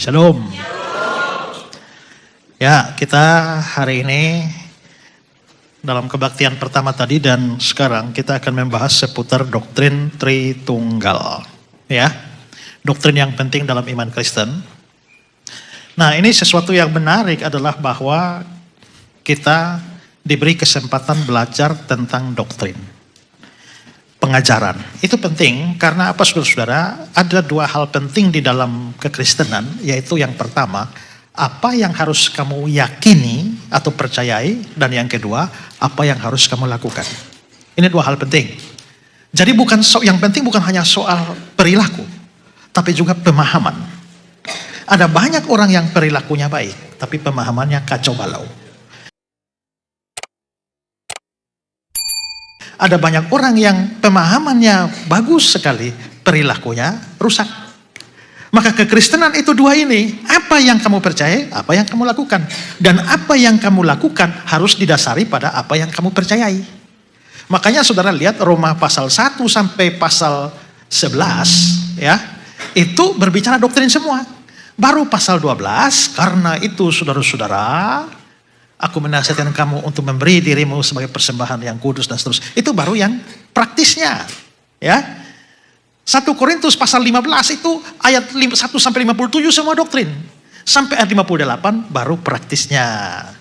Shalom. Ya, kita hari ini dalam kebaktian pertama tadi dan sekarang kita akan membahas seputar doktrin Tritunggal. Ya, doktrin yang penting dalam iman Kristen. Nah, ini sesuatu yang menarik adalah bahwa kita diberi kesempatan belajar tentang doktrin. Pengajaran, itu penting karena apa saudara-saudara? Ada dua hal penting di dalam kekristenan, yaitu yang pertama, apa yang harus kamu yakini atau percayai, dan yang kedua, apa yang harus kamu lakukan. Ini dua hal penting. Jadi yang penting bukan hanya soal perilaku, tapi juga pemahaman. Ada banyak orang yang perilakunya baik, tapi pemahamannya kacau balau. Ada banyak orang yang pemahamannya bagus sekali, perilakunya rusak. Maka kekristenan itu dua ini, apa yang kamu percaya, apa yang kamu lakukan. Dan apa yang kamu lakukan harus didasari pada apa yang kamu percayai. Makanya saudara lihat Roma pasal 1 sampai pasal 11, ya, itu berbicara doktrin semua. Baru pasal 12, karena itu saudara-saudara, aku menasihatkan kamu untuk memberi dirimu sebagai persembahan yang kudus dan seterusnya. Itu baru yang praktisnya. Ya. 1 Korintus pasal 15 itu ayat 1 sampai 57 semua doktrin. Sampai ayat 58 baru praktisnya.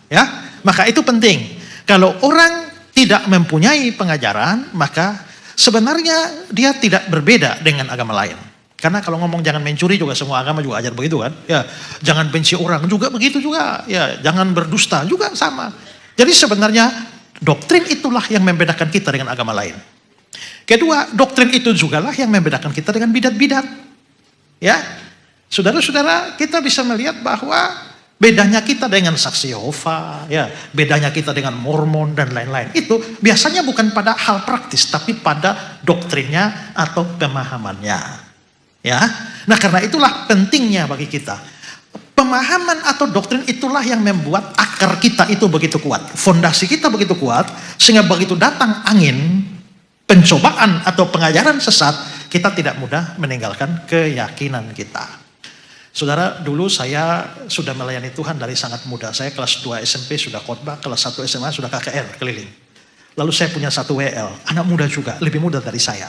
Ya. Maka itu penting. Kalau orang tidak mempunyai pengajaran, maka sebenarnya dia tidak berbeda dengan agama lain. Karena kalau ngomong jangan mencuri juga semua agama juga ajar begitu kan. Ya, jangan benci orang juga begitu juga. Ya, jangan berdusta juga sama. Jadi sebenarnya doktrin itulah yang membedakan kita dengan agama lain. Kedua, doktrin itu jugalah yang membedakan kita dengan bidat-bidat. Ya. Saudara-saudara, kita bisa melihat bahwa bedanya kita dengan saksi Yehova, ya, bedanya kita dengan Mormon dan lain-lain. Itu biasanya bukan pada hal praktis, tapi pada doktrinnya atau pemahamannya. Ya, nah karena itulah pentingnya bagi kita. Pemahaman atau doktrin itulah yang membuat akar kita itu begitu kuat. Fondasi kita begitu kuat, sehingga begitu datang angin, pencobaan atau pengajaran sesat, kita tidak mudah meninggalkan keyakinan kita. Saudara, dulu saya sudah melayani Tuhan dari sangat muda. Saya kelas 2 SMP sudah khotbah, kelas 1 SMA sudah KKR keliling. Lalu saya punya 1 WL, anak muda juga, lebih muda dari saya.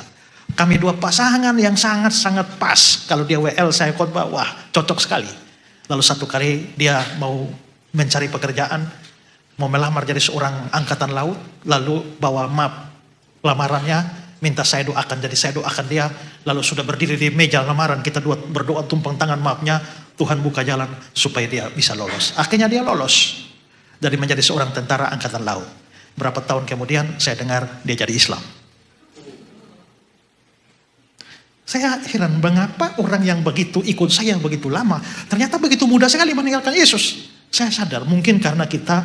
Kami dua pasangan yang sangat-sangat pas. Kalau dia WL, saya khotbah, wah cocok sekali. Lalu satu kali dia mau mencari pekerjaan, mau melamar jadi seorang angkatan laut, lalu bawa map lamarannya, minta saya doakan. Jadi saya doakan dia, lalu sudah berdiri di meja lamaran, kita dua berdoa tumpang tangan mapnya, Tuhan buka jalan supaya dia bisa lolos. Akhirnya dia lolos, dari menjadi seorang tentara angkatan laut. Berapa tahun kemudian saya dengar dia jadi Islam. Saya heran mengapa orang yang begitu ikut saya begitu lama, ternyata begitu mudah sekali meninggalkan Yesus. Saya sadar mungkin karena kita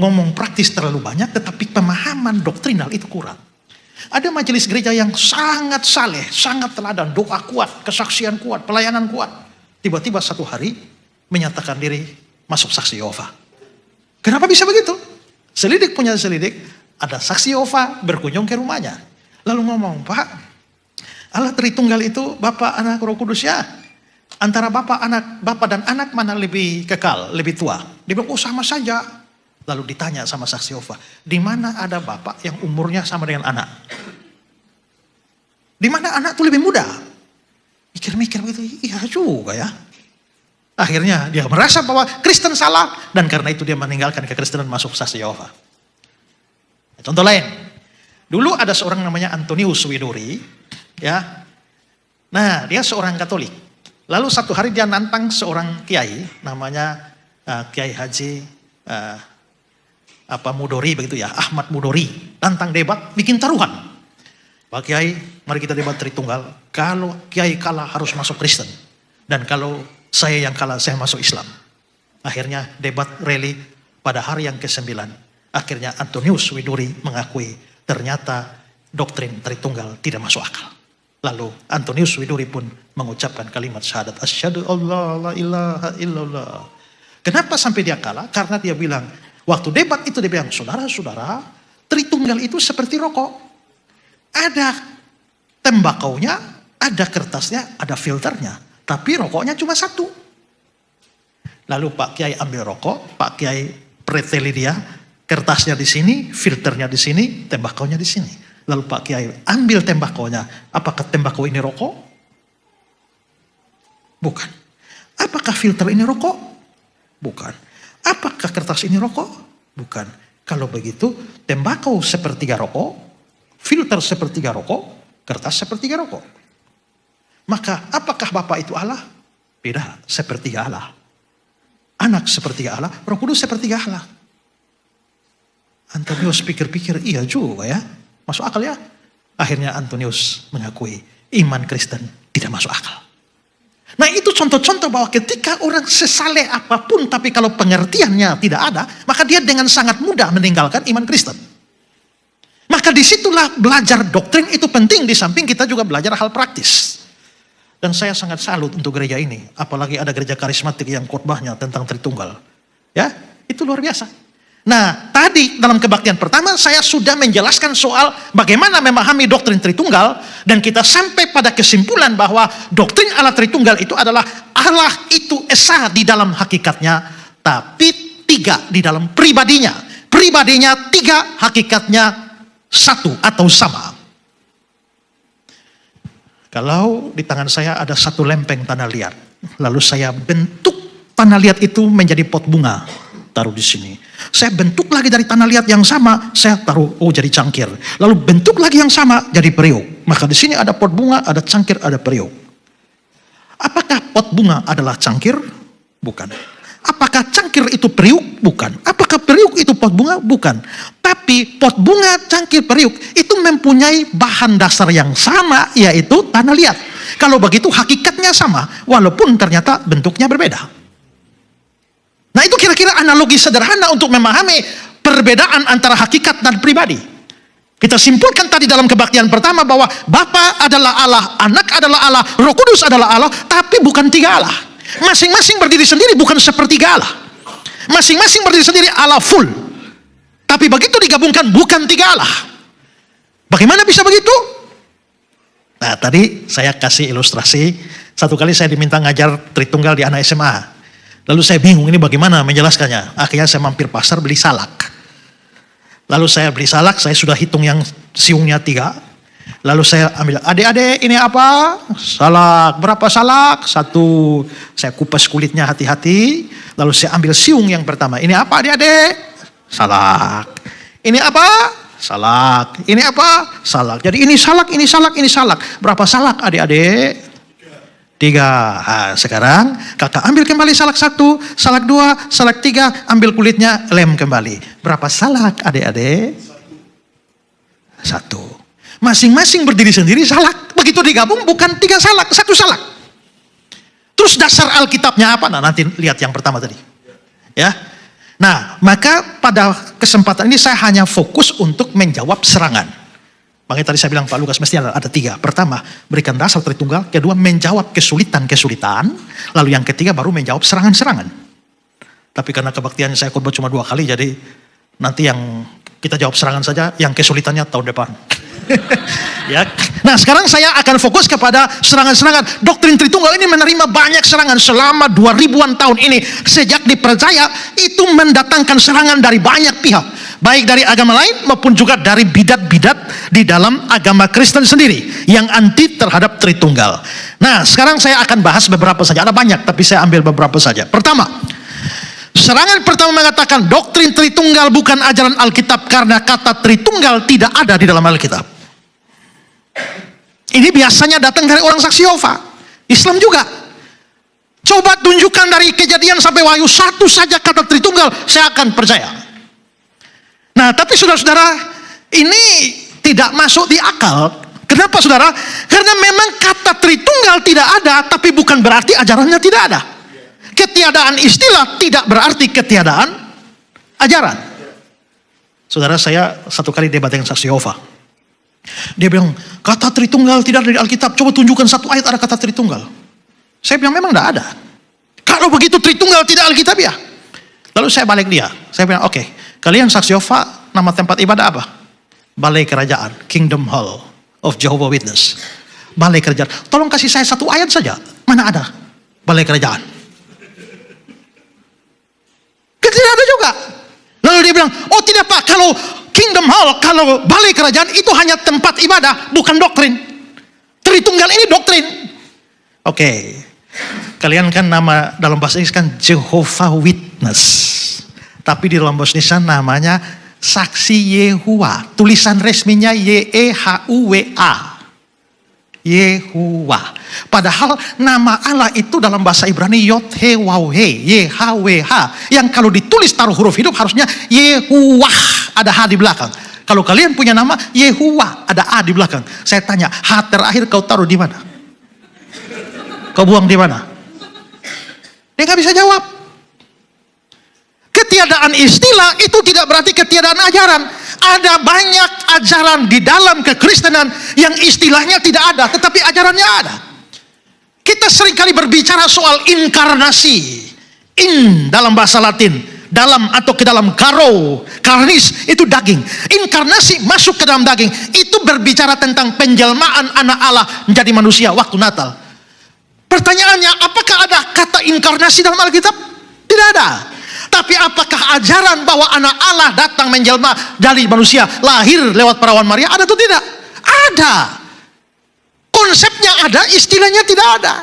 ngomong praktis terlalu banyak, tetapi pemahaman doktrinal itu kurang. Ada majelis gereja yang sangat saleh, sangat teladan, doa kuat, kesaksian kuat, pelayanan kuat. Tiba-tiba satu hari menyatakan diri masuk saksi Yehova. Kenapa bisa begitu? Selidik punya selidik, ada saksi Yehova berkunjung ke rumahnya. Lalu ngomong, Pak, Allah Tritunggal itu Bapa, Anak, Roh Kudus ya. Antara Bapa dan Anak mana lebih kekal, lebih tua? Dia bilang, oh sama saja. Lalu ditanya sama saksi Yehova, di mana ada Bapa yang umurnya sama dengan Anak? Di mana Anak itu lebih muda? Mikir-mikir begitu, iya juga ya. Akhirnya dia merasa bahwa Kristen salah, dan karena itu dia meninggalkan kekristenan, masuk saksi Yehova. Contoh lain, dulu ada seorang namanya Antonius Widuri. Ya, nah dia seorang Katolik. Lalu satu hari dia nantang seorang kiai, namanya Kiai Haji Mudori begitu ya, Ahmad Mudori. Nantang debat, bikin taruhan. Pak Kiai, mari kita debat Tritunggal. Kalau Kiai kalah harus masuk Kristen, dan kalau saya yang kalah saya masuk Islam. Akhirnya debat rally pada hari yang ke-9. Akhirnya Antonius Widuri mengakui ternyata doktrin Tritunggal tidak masuk akal. Lalu Antonius Widuri pun mengucapkan kalimat syahadat, asyhadu alla la ilaha illallah. Kenapa sampai dia kalah? Karena dia bilang, waktu debat itu dia bilang, saudara-saudara, Tritunggal itu seperti rokok. Ada tembakaunya, ada kertasnya, ada filternya. Tapi rokoknya cuma satu. Lalu Pak Kiai ambil rokok, Pak Kiai preteli dia, kertasnya di sini, filternya di sini, tembakonya di sini. Lalu Pak Kiai ambil tembakonya. Apakah tembakau ini rokok? Bukan. Apakah filter ini rokok? Bukan. Apakah kertas ini rokok? Bukan. Kalau begitu, tembakau sepertiga rokok, filter sepertiga rokok, kertas sepertiga rokok. Maka apakah Bapa itu Allah? Beda, sepertiga Allah. Anak sepertiga Allah, Roh Kudus sepertiga Allah. Antonius pikir-pikir, iya juga ya. Masuk akal ya. Akhirnya Antonius mengakui iman Kristen tidak masuk akal. Nah itu contoh-contoh bahwa ketika orang sesaleh apapun, tapi kalau pengertiannya tidak ada, maka dia dengan sangat mudah meninggalkan iman Kristen. Maka disitulah belajar doktrin itu penting, di samping kita juga belajar hal praktis. Dan saya sangat salut untuk gereja ini. Apalagi ada gereja karismatik yang khotbahnya tentang Tritunggal. Ya, itu luar biasa. Nah, tadi dalam kebaktian pertama saya sudah menjelaskan soal bagaimana memahami doktrin Tritunggal. Dan kita sampai pada kesimpulan bahwa doktrin Allah Tritunggal itu adalah Allah itu esa di dalam hakikatnya. Tapi tiga di dalam pribadinya. Pribadinya tiga, hakikatnya satu atau sama. Kalau di tangan saya ada satu lempeng tanah liat, lalu saya bentuk tanah liat itu menjadi pot bunga, taruh di sini. Saya bentuk lagi dari tanah liat yang sama, saya taruh jadi cangkir. Lalu bentuk lagi yang sama jadi periuk. Maka di sini ada pot bunga, ada cangkir, ada periuk. Apakah pot bunga adalah cangkir? Bukan. Apakah cangkir itu periuk? Bukan. Apakah periuk itu pot bunga? Bukan. Tapi pot bunga, cangkir, periuk itu mempunyai bahan dasar yang sama, yaitu tanah liat. Kalau begitu hakikatnya sama, walaupun ternyata bentuknya berbeda. Nah itu kira-kira analogi sederhana untuk memahami perbedaan antara hakikat dan pribadi. Kita simpulkan tadi dalam kebaktian pertama bahwa Bapa adalah Allah, Anak adalah Allah, Roh Kudus adalah Allah, tapi bukan tiga Allah. Masing-masing berdiri sendiri, bukan sepertiga Allah. Masing-masing berdiri sendiri, Allah full. Tapi begitu digabungkan, bukan tiga Allah. Bagaimana bisa begitu? Nah tadi saya kasih ilustrasi. Satu kali saya diminta ngajar Tritunggal di anak SMA. Lalu saya bingung ini bagaimana menjelaskannya. Akhirnya saya mampir pasar beli salak. Lalu saya beli salak, saya sudah hitung yang siungnya 3. Lalu saya ambil, adik-adik ini apa? Salak, berapa salak? 1. Saya kupas kulitnya hati-hati. Lalu saya ambil siung yang pertama. Ini apa adik-adik? Salak. Ini apa? Salak. Ini apa? Salak. Jadi ini salak, ini salak, ini salak. Berapa salak adik-adik? 3. Nah, sekarang kakak ambil kembali salak 1, salak 2, salak 3. Ambil kulitnya, lem kembali. Berapa salak adik-adik? 1. Masing-masing berdiri sendiri salak. Begitu digabung bukan 3 salak, 1 salak. Terus dasar Alkitabnya apa? Nah nanti lihat yang pertama tadi. Ya. Nah maka pada kesempatan ini saya hanya fokus untuk menjawab serangan. Makanya tadi saya bilang Pak Lukas mesti ada 3. Pertama, berikan dasar Tritunggal. Kedua, menjawab kesulitan-kesulitan. Lalu yang ketiga baru menjawab serangan-serangan. Tapi karena kebaktian saya khotbah cuma 2 kali, jadi nanti yang kita jawab serangan saja, yang kesulitannya tahun depan. Ya. Nah sekarang saya akan fokus kepada serangan-serangan. Doktrin Tritunggal ini menerima banyak serangan selama 2000-an tahun ini. Sejak dipercaya itu mendatangkan serangan dari banyak pihak. Baik dari agama lain maupun juga dari bidat-bidat di dalam agama Kristen sendiri. Yang anti terhadap Tritunggal. Nah sekarang saya akan bahas beberapa saja. Ada banyak tapi saya ambil beberapa saja. Pertama, serangan pertama mengatakan doktrin Tritunggal bukan ajaran Alkitab karena kata Tritunggal tidak ada di dalam Alkitab. Ini biasanya datang dari orang saksi Yehova. Islam juga. Coba tunjukkan dari Kejadian sampai Wahyu 1 saja kata Tritunggal, saya akan percaya. Nah, tapi saudara-saudara, ini tidak masuk di akal. Kenapa saudara? Karena memang kata Tritunggal tidak ada, tapi bukan berarti ajarannya tidak ada. Ketiadaan istilah tidak berarti ketiadaan ajaran. Saudara, saya satu kali debat dengan saksi Yehova. Dia bilang, kata Tritunggal tidak ada di Alkitab. Coba tunjukkan 1 ayat ada kata Tritunggal. Saya bilang, memang tidak ada. Kalau begitu Tritunggal tidak Alkitab ya. Lalu saya balik dia. Saya bilang, oke, kalian saksi Yehova, nama tempat ibadah apa? Balai Kerajaan, Kingdom Hall of Jehovah Witness. Balai Kerajaan. Tolong kasih saya 1 ayat saja. Mana ada Balai Kerajaan? bilang, oh tidak Pak, kalau Kingdom Hall, kalau balai kerajaan itu hanya tempat ibadah, bukan doktrin. Tritunggal ini doktrin. Oke. Kalian kan nama dalam bahasa Inggris kan Jehovah Witness. Tapi di dalam bahasa Indonesia namanya Saksi Yehuwa. Tulisan resminya YEHUWA. Yehuwa. Padahal nama Allah itu dalam bahasa Ibrani Yod-He-Waw-He, YHWH. Yang kalau ditulis taruh huruf hidup harusnya Yehuwah, ada H di belakang. Kalau kalian punya nama Yehuwa, ada A di belakang. Saya tanya, H terakhir kau taruh di mana? Kau buang di mana? Dia nggak bisa jawab. Ketiadaan istilah itu tidak berarti ketiadaan ajaran. Ada banyak ajaran di dalam kekristenan yang istilahnya tidak ada, tetapi ajarannya ada. Kita seringkali berbicara soal inkarnasi. Dalam bahasa Latin, dalam atau ke dalam karo, karnis itu daging. Inkarnasi masuk ke dalam daging. Itu berbicara tentang penjelmaan anak Allah menjadi manusia waktu Natal. Pertanyaannya, apakah ada kata inkarnasi dalam Alkitab? Tidak ada. Tapi apakah ajaran bahwa anak Allah datang menjelma dari manusia, lahir lewat perawan Maria, ada atau tidak? Ada. Konsepnya ada, istilahnya tidak ada.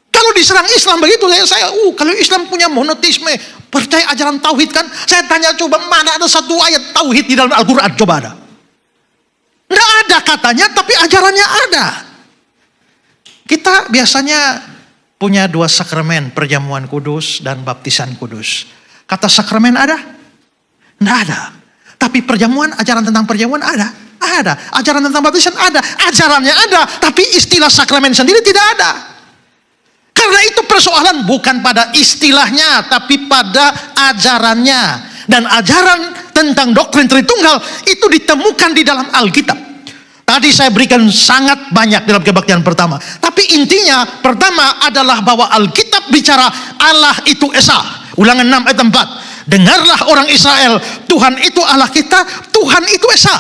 Kalau diserang Islam begitu, kalau Islam punya monoteisme, percaya ajaran tauhid kan? Saya tanya coba, mana ada satu ayat tauhid di dalam Al-Quran? Coba ada. Tidak ada katanya, tapi ajarannya ada. Kita biasanya punya dua sakramen, perjamuan kudus dan baptisan kudus. Kata sakramen ada? Tidak ada. Tapi perjamuan, ajaran tentang perjamuan ada? Ada. Ajaran tentang baptisan ada. Ajarannya ada, tapi istilah sakramen sendiri tidak ada. Karena itu persoalan bukan pada istilahnya, tapi pada ajarannya. Dan ajaran tentang doktrin Tritunggal itu ditemukan di dalam Alkitab. Tadi saya berikan sangat banyak dalam kebaktian pertama. Tapi intinya pertama adalah bahwa Alkitab bicara Allah itu Esa. Ulangan 6 ayat 4. Dengarlah orang Israel, Tuhan itu Allah kita, Tuhan itu Esa.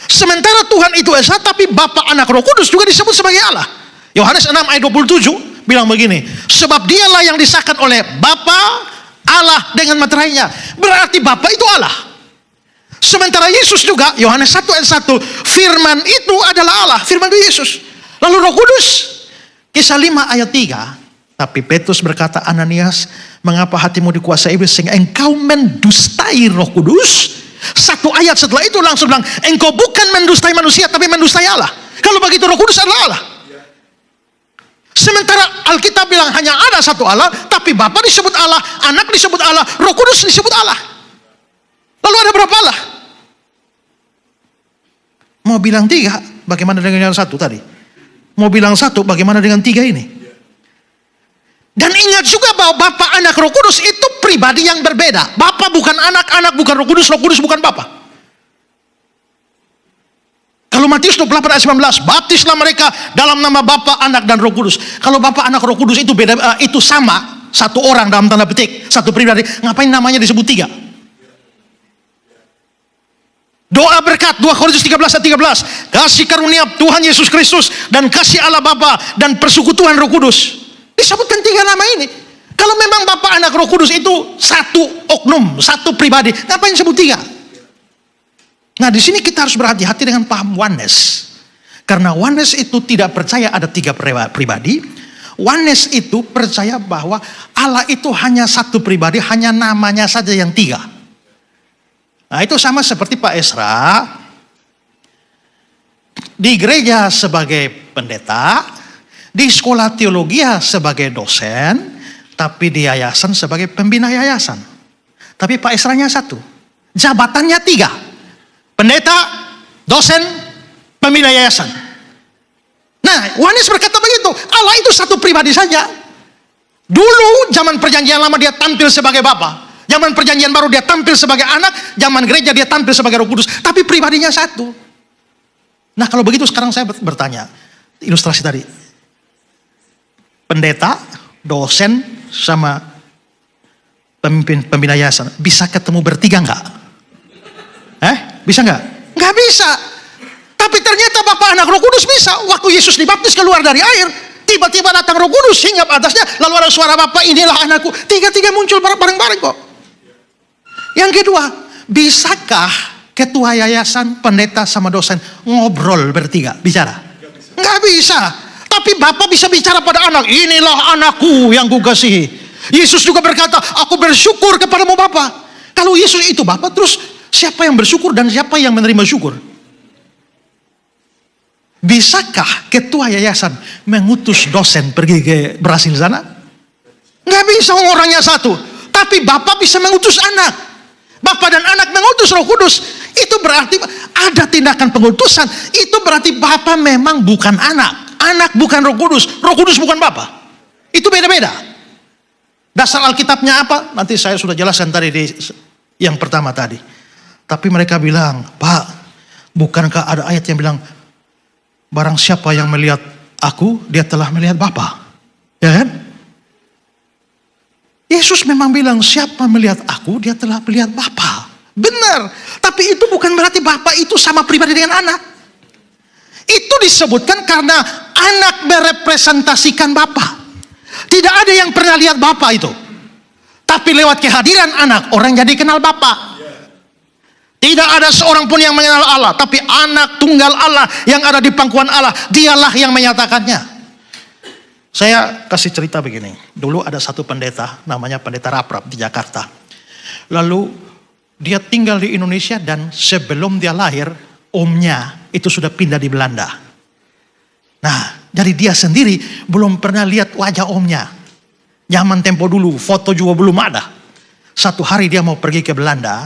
Sementara Tuhan itu Esa, tapi Bapa, Anak, Roh Kudus juga disebut sebagai Allah. Yohanes 6 ayat 27 bilang begini, sebab dialah yang disahkan oleh Bapa, Allah dengan materainya. Berarti Bapa itu Allah. Sementara Yesus juga, Yohanes 1 ayat 1, firman itu adalah Allah, firman itu Yesus. Lalu Roh Kudus, Kisah 5 ayat 3, tapi Petrus berkata, Ananias, mengapa hatimu dikuasai iblis sehingga engkau mendustai Roh Kudus? Satu ayat setelah itu langsung bilang, engkau bukan mendustai manusia, tapi mendustai Allah. Kalau begitu Roh Kudus adalah Allah. Sementara Alkitab bilang hanya ada satu Allah, tapi Bapa disebut Allah, Anak disebut Allah, Roh Kudus disebut Allah. Lalu ada berapa Allah? Mau bilang 3, bagaimana dengan yang 1 tadi? Mau bilang 1, bagaimana dengan 3 ini? Dan ingat juga bahwa Bapa, Anak, Roh Kudus itu pribadi yang berbeda. Bapa bukan anak, anak bukan Roh Kudus bukan Bapa. Kalau Matius 28 ayat 19, baptislah mereka dalam nama Bapa, Anak, dan Roh Kudus. Kalau Bapa, Anak, Roh Kudus itu beda, itu sama, satu orang dalam tanda petik, satu pribadi. Ngapain namanya disebut 3? Doa berkat 2 Korintus 13 ayat 13. Kasih karunia Tuhan Yesus Kristus dan kasih Allah Bapa dan persekutuan Roh Kudus. Disebutkan 3 nama ini. Kalau memang Bapa, Anak, Roh Kudus itu satu oknum, satu pribadi, ngapain sebut 3? Nah, di sini kita harus berhati-hati dengan paham oneness. Karena oneness itu tidak percaya ada 3 pribadi. Oneness itu percaya bahwa Allah itu hanya satu pribadi, hanya namanya saja yang 3. Nah, itu sama seperti Pak Esra di gereja sebagai pendeta, di sekolah teologi sebagai dosen, tapi di yayasan sebagai pembina yayasan. Tapi Pak Esranya 1, jabatannya 3, pendeta, dosen, pembina yayasan. Nah, Yohanes berkata begitu, Allah itu satu pribadi saja. Dulu zaman perjanjian lama dia tampil sebagai Bapa. Zaman perjanjian baru dia tampil sebagai anak, zaman gereja dia tampil sebagai Roh Kudus, tapi pribadinya satu. Nah, kalau begitu sekarang saya bertanya, ilustrasi tadi. Pendeta, dosen, sama pembina yayasan, bisa ketemu bertiga enggak? Bisa enggak? Enggak bisa. Tapi ternyata Bapa, Anak, Roh Kudus bisa. Waktu Yesus dibaptis keluar dari air, tiba-tiba datang Roh Kudus hinggap atasnya, lalu ada suara Bapa, inilah anakku. Tiga-tiga muncul bareng-bareng kok. Yang kedua, bisakah ketua yayasan, pendeta sama dosen ngobrol bertiga, bicara? Nggak bisa. Tapi Bapak bisa bicara pada anak, inilah anakku yang kukasihi. Yesus juga berkata, aku bersyukur kepadamu Bapa. Kalau Yesus itu Bapa, terus siapa yang bersyukur dan siapa yang menerima syukur? Bisakah ketua yayasan mengutus dosen pergi ke Brasil sana? Nggak bisa, orangnya satu. Tapi Bapak bisa mengutus anak. Bapak dan anak mengutus Roh Kudus. Itu berarti ada tindakan pengutusan. Itu berarti Bapak memang bukan anak. Anak bukan Roh Kudus. Roh Kudus bukan Bapak. Itu beda-beda. Dasar Alkitabnya apa? Nanti saya sudah jelaskan tadi di yang pertama tadi. Tapi mereka bilang, Pak, bukankah ada ayat yang bilang, barang siapa yang melihat aku, dia telah melihat Bapa. Ya kan? Yesus memang bilang, siapa melihat aku, dia telah melihat Bapa. Benar. Tapi itu bukan berarti Bapa itu sama pribadi dengan anak. Itu disebutkan karena anak merepresentasikan Bapa. Tidak ada yang pernah lihat Bapa itu. Tapi lewat kehadiran anak, orang jadi kenal Bapa. Tidak ada seorang pun yang mengenal Allah. Tapi anak tunggal Allah yang ada di pangkuan Allah, dialah yang menyatakannya. Saya kasih cerita begini. Dulu ada satu pendeta, namanya pendeta Raprap di Jakarta. Lalu dia tinggal di Indonesia dan sebelum dia lahir, omnya itu sudah pindah di Belanda. Nah, jadi dia sendiri belum pernah lihat wajah omnya. Zaman tempo dulu, foto juga belum ada. Satu hari dia mau pergi ke Belanda.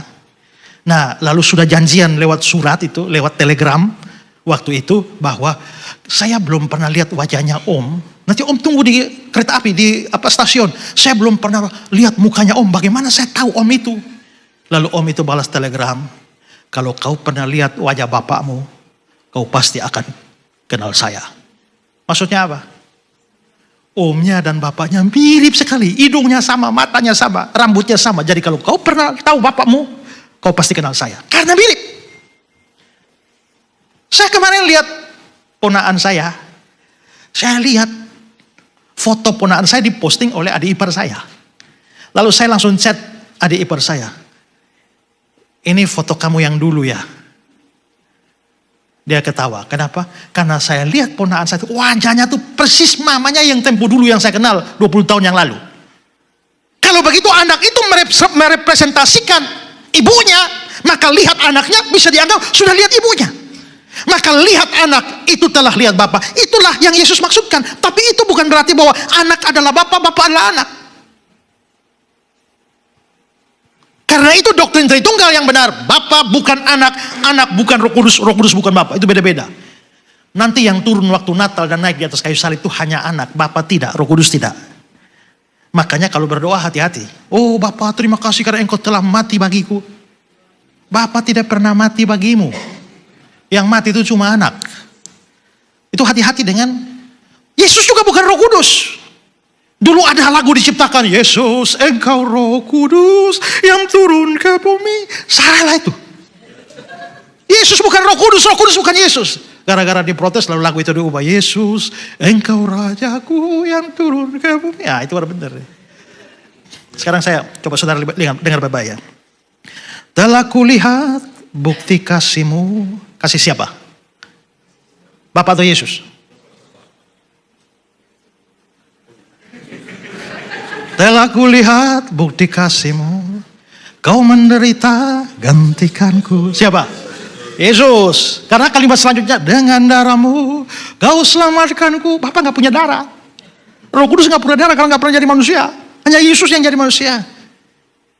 Nah, lalu sudah janjian lewat surat itu, lewat telegram waktu itu, bahwa saya belum pernah lihat wajahnya om. Nanti om tunggu di kereta api, di stasiun. Saya belum pernah lihat mukanya om, bagaimana saya tahu om itu? Lalu om itu balas telegram, kalau kau pernah lihat wajah bapakmu, kau pasti akan kenal saya. Maksudnya apa? Omnya dan bapaknya mirip sekali. Hidungnya sama, matanya sama, rambutnya sama. Jadi kalau kau pernah tahu bapakmu, kau pasti kenal saya. Karena mirip. Saya kemarin lihat ponaan saya. Saya lihat foto ponaan saya diposting oleh adik ipar saya. Lalu saya langsung chat adik ipar saya. Ini foto kamu yang dulu ya. Dia ketawa. Kenapa? Karena saya lihat ponaan saya itu wajahnya tuh persis mamanya yang tempo dulu yang saya kenal 20 tahun yang lalu. Kalau begitu anak itu merepresentasikan ibunya, maka lihat anaknya bisa dianggap sudah lihat ibunya. Maka lihat anak itu telah lihat Bapa. Itulah yang Yesus maksudkan. Tapi itu bukan berarti bahwa anak adalah Bapa, Bapa adalah anak. Karena itu doktrin Tritunggal yang benar. Bapa bukan anak, anak bukan Roh Kudus bukan Bapa. Itu beda-beda. Nanti yang turun waktu Natal dan naik di atas kayu salib itu hanya anak, Bapa tidak, Roh Kudus tidak. Makanya kalau berdoa hati-hati. Oh Bapa, terima kasih karena Engkau telah mati bagiku. Bapa tidak pernah mati bagimu. Yang mati itu cuma anak. Itu hati-hati dengan Yesus juga bukan Roh Kudus. Dulu ada lagu diciptakan, Yesus Engkau Roh Kudus yang turun ke bumi. Salah itu. Yesus bukan Roh Kudus bukan Yesus. Gara-gara diprotes lalu lagu itu diubah, Yesus Engkau Rajaku yang turun ke bumi. Ya itu baru benar. Sekarang saya coba saudara dengar baik-baik ya. Telah kulihat bukti kasih-Mu. Kasih siapa? Bapak atau Yesus? Telah kulihat bukti kasih-Mu. Kau menderita gantikanku. Siapa? Yesus. Karena kalimat selanjutnya, dengan darah-Mu Kau selamatkanku. Bapak gak punya darah. Roh Kudus gak punya darah karena gak pernah jadi manusia. Hanya Yesus yang jadi manusia.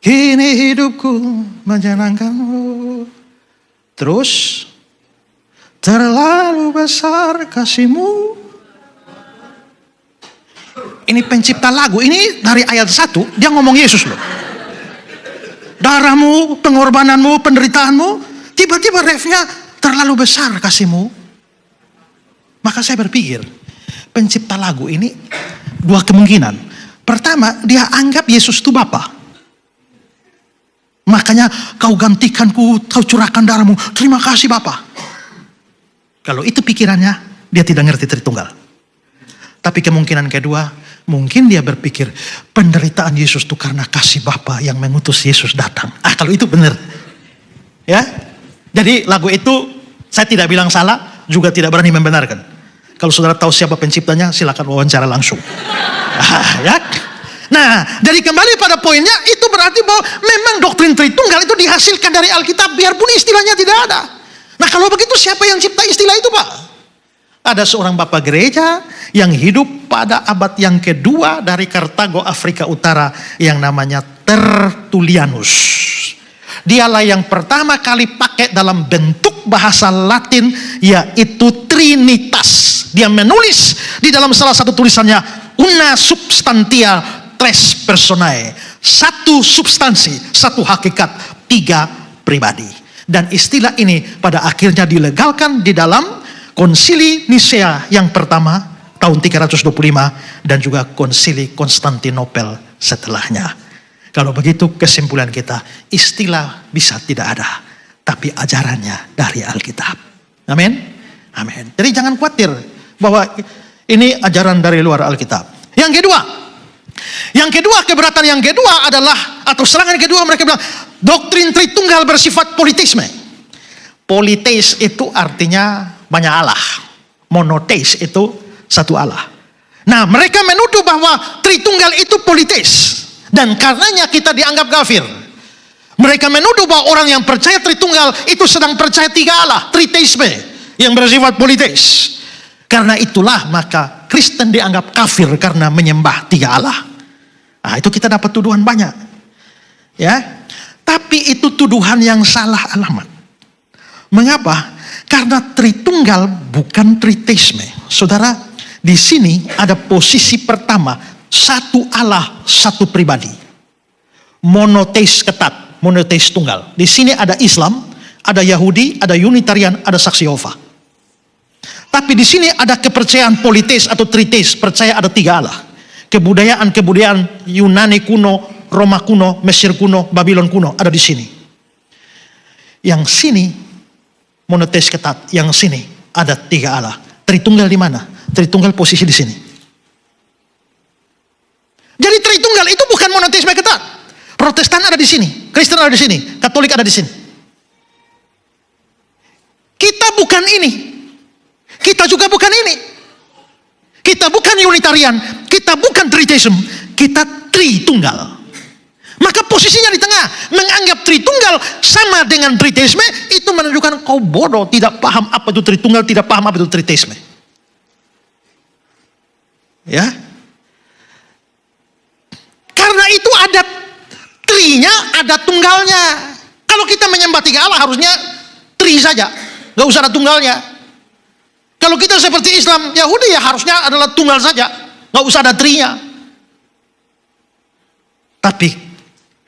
Kini hidupku menyenangkan-Mu. Terus, terlalu besar kasih-Mu. Ini pencipta lagu, ini dari ayat 1, dia ngomong Yesus loh. Darah-Mu, pengorbanan-Mu, penderitaanmu, tiba-tiba refnya terlalu besar kasih-Mu. Maka saya berpikir, pencipta lagu ini dua kemungkinan. Pertama, dia anggap Yesus itu Bapa. Makanya kau gantikanku, kau curahkan darah-Mu. Terima kasih Bapa. Kalau itu pikirannya, dia tidak ngerti Tritunggal. Tapi kemungkinan kedua, Mungkin dia berpikir penderitaan Yesus itu karena kasih Bapa yang mengutus Yesus datang. Kalau itu benar. Ya. Jadi lagu itu saya tidak bilang salah, juga tidak berani membenarkan. Kalau saudara tahu siapa penciptanya, silakan wawancara langsung. Ya. Nah, jadi kembali pada poinnya, itu berarti bahwa memang doktrin Tritunggal itu dihasilkan dari Alkitab, biarpun istilahnya tidak ada. Nah, kalau begitu siapa yang cipta istilah itu, Pak? Ada seorang bapak gereja yang hidup pada abad yang kedua dari Kartago, Afrika Utara, yang namanya Tertullianus. Dialah yang pertama kali pakai dalam bentuk bahasa Latin, yaitu Trinitas. Dia menulis di dalam salah satu tulisannya, una substantia tres personae. Satu substansi, satu hakikat, tiga pribadi. Dan istilah ini pada akhirnya dilegalkan di dalam Konsili Nisea yang pertama tahun 325 dan juga Konsili Konstantinopel setelahnya. Kalau begitu kesimpulan kita, istilah bisa tidak ada, tapi ajarannya dari Alkitab. Amin. Amin. Jadi jangan khawatir bahwa ini ajaran dari luar Alkitab. Yang kedua, keberatan yang kedua adalah, atau serangan kedua, mereka bilang doktrin Tritunggal bersifat politisme. Politeis itu artinya banyak Allah. Monoteis itu satu Allah. Nah, mereka menuduh bahwa Tritunggal itu politeis, dan karenanya kita dianggap kafir. Mereka menuduh bahwa orang yang percaya Tritunggal itu sedang percaya tiga Allah, triteisme, yang bersifat politeis. Karena itulah maka Kristen dianggap kafir karena menyembah tiga Allah. Nah, itu kita dapat tuduhan banyak. Ya. Tapi itu tuduhan yang salah alamat. Mengapa? Karena Tritunggal bukan triteisme. Saudara, di sini ada posisi pertama, satu Allah, satu pribadi. Monoteis ketat, monoteis tunggal. Di sini ada Islam, ada Yahudi, ada Unitarian, ada Saksi Yehova. Tapi di sini ada kepercayaan politeis atau triteis, percaya ada tiga Allah. Kebudayaan Yunani kuno, Roma kuno, Mesir kuno, Babylon kuno ada di sini. Yang sini monoteis ketat, yang sini ada tiga Allah. Tritunggal di mana? Tritunggal posisi di sini. Jadi Tritunggal itu bukan monoteisme ketat. Protestan ada di sini, Kristen ada di sini, Katolik ada di sini. Kita bukan ini. Kita juga bukan ini. Kita bukan Unitarian, kita bukan Triteism, kita Tritunggal. Maka posisinya di tengah, menganggap Tritunggal sama dengan Triteisme, itu menunjukkan kau bodoh, tidak paham apa itu Tritunggal, tidak paham apa itu Triteisme. Ya. Karena itu ada trinya, ada tunggalnya. Kalau kita menyembah tiga Allah harusnya tri saja, gak usah ada tunggalnya. Kalau kita seperti Islam Yahudi ya harusnya adalah tunggal saja, gak usah ada trinya. Tapi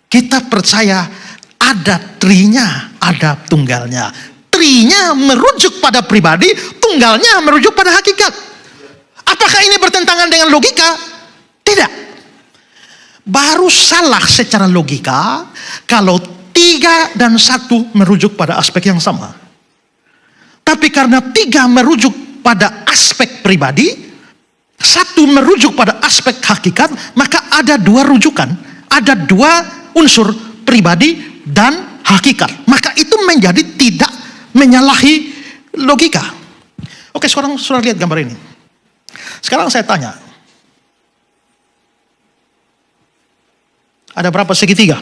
kita percaya ada trinya, ada tunggalnya. Trinya merujuk pada pribadi, tunggalnya merujuk pada hakikat. Apakah ini bertentangan dengan logika? Tidak. Baru salah secara logika kalau 3 dan 1 merujuk pada aspek yang sama. Tapi karena 3 merujuk pada aspek pribadi, 1 merujuk pada aspek hakikat, maka ada 2 rujukan, ada 2 unsur pribadi dan hakikat. Maka itu menjadi tidak menyalahi logika. Oke, sekarang sudah lihat gambar ini. Sekarang saya tanya, ada berapa segitiga?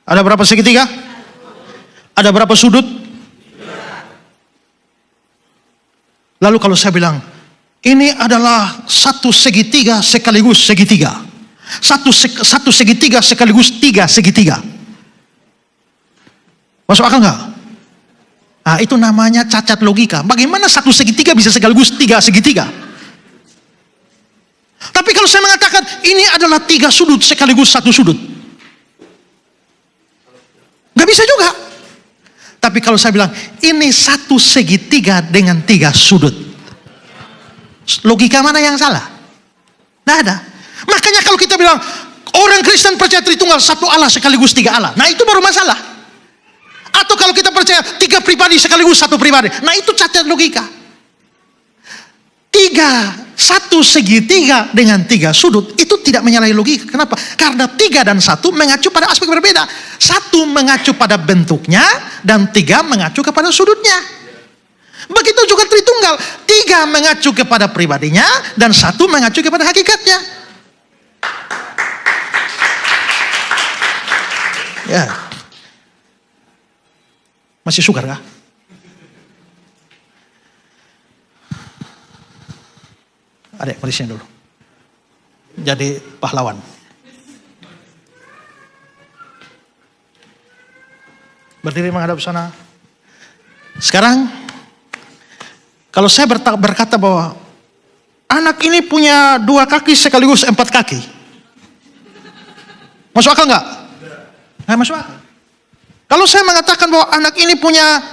Ada berapa segitiga? Ada berapa sudut? Lalu kalau saya bilang, ini adalah satu segitiga sekaligus segitiga. Satu segitiga sekaligus 3 segitiga. Masuk akal nggak? Nah, itu namanya cacat logika. Bagaimana satu segitiga bisa sekaligus 3 segitiga? Tapi kalau saya mengatakan ini adalah 3 sudut sekaligus 1 sudut, nggak bisa juga. Tapi kalau saya bilang ini satu segitiga dengan 3 sudut, logika mana yang salah? Nggak ada. Makanya kalau kita bilang orang Kristen percaya Tritunggal, 1 Allah sekaligus 3 Allah, nah itu baru masalah. Atau kalau kita percaya 3 pribadi sekaligus 1 pribadi, nah itu cacat logika. 3 satu segitiga dengan 3 sudut itu tidak menyalahi logika. Kenapa? Karena 3 dan 1 mengacu pada aspek berbeda. 1 mengacu pada bentuknya dan 3 mengacu kepada sudutnya. Begitu juga Tritunggal, 3 mengacu kepada pribadinya dan 1 mengacu kepada hakikatnya. Ya, masih sukar kah? Adek, mari sini dulu. Jadi pahlawan. Berdiri menghadap sana. Sekarang, kalau saya berkata bahwa anak ini punya 2 kaki sekaligus 4 kaki. Masuk akal nggak? Nggak masuk akal. Kalau saya mengatakan bahwa anak ini punya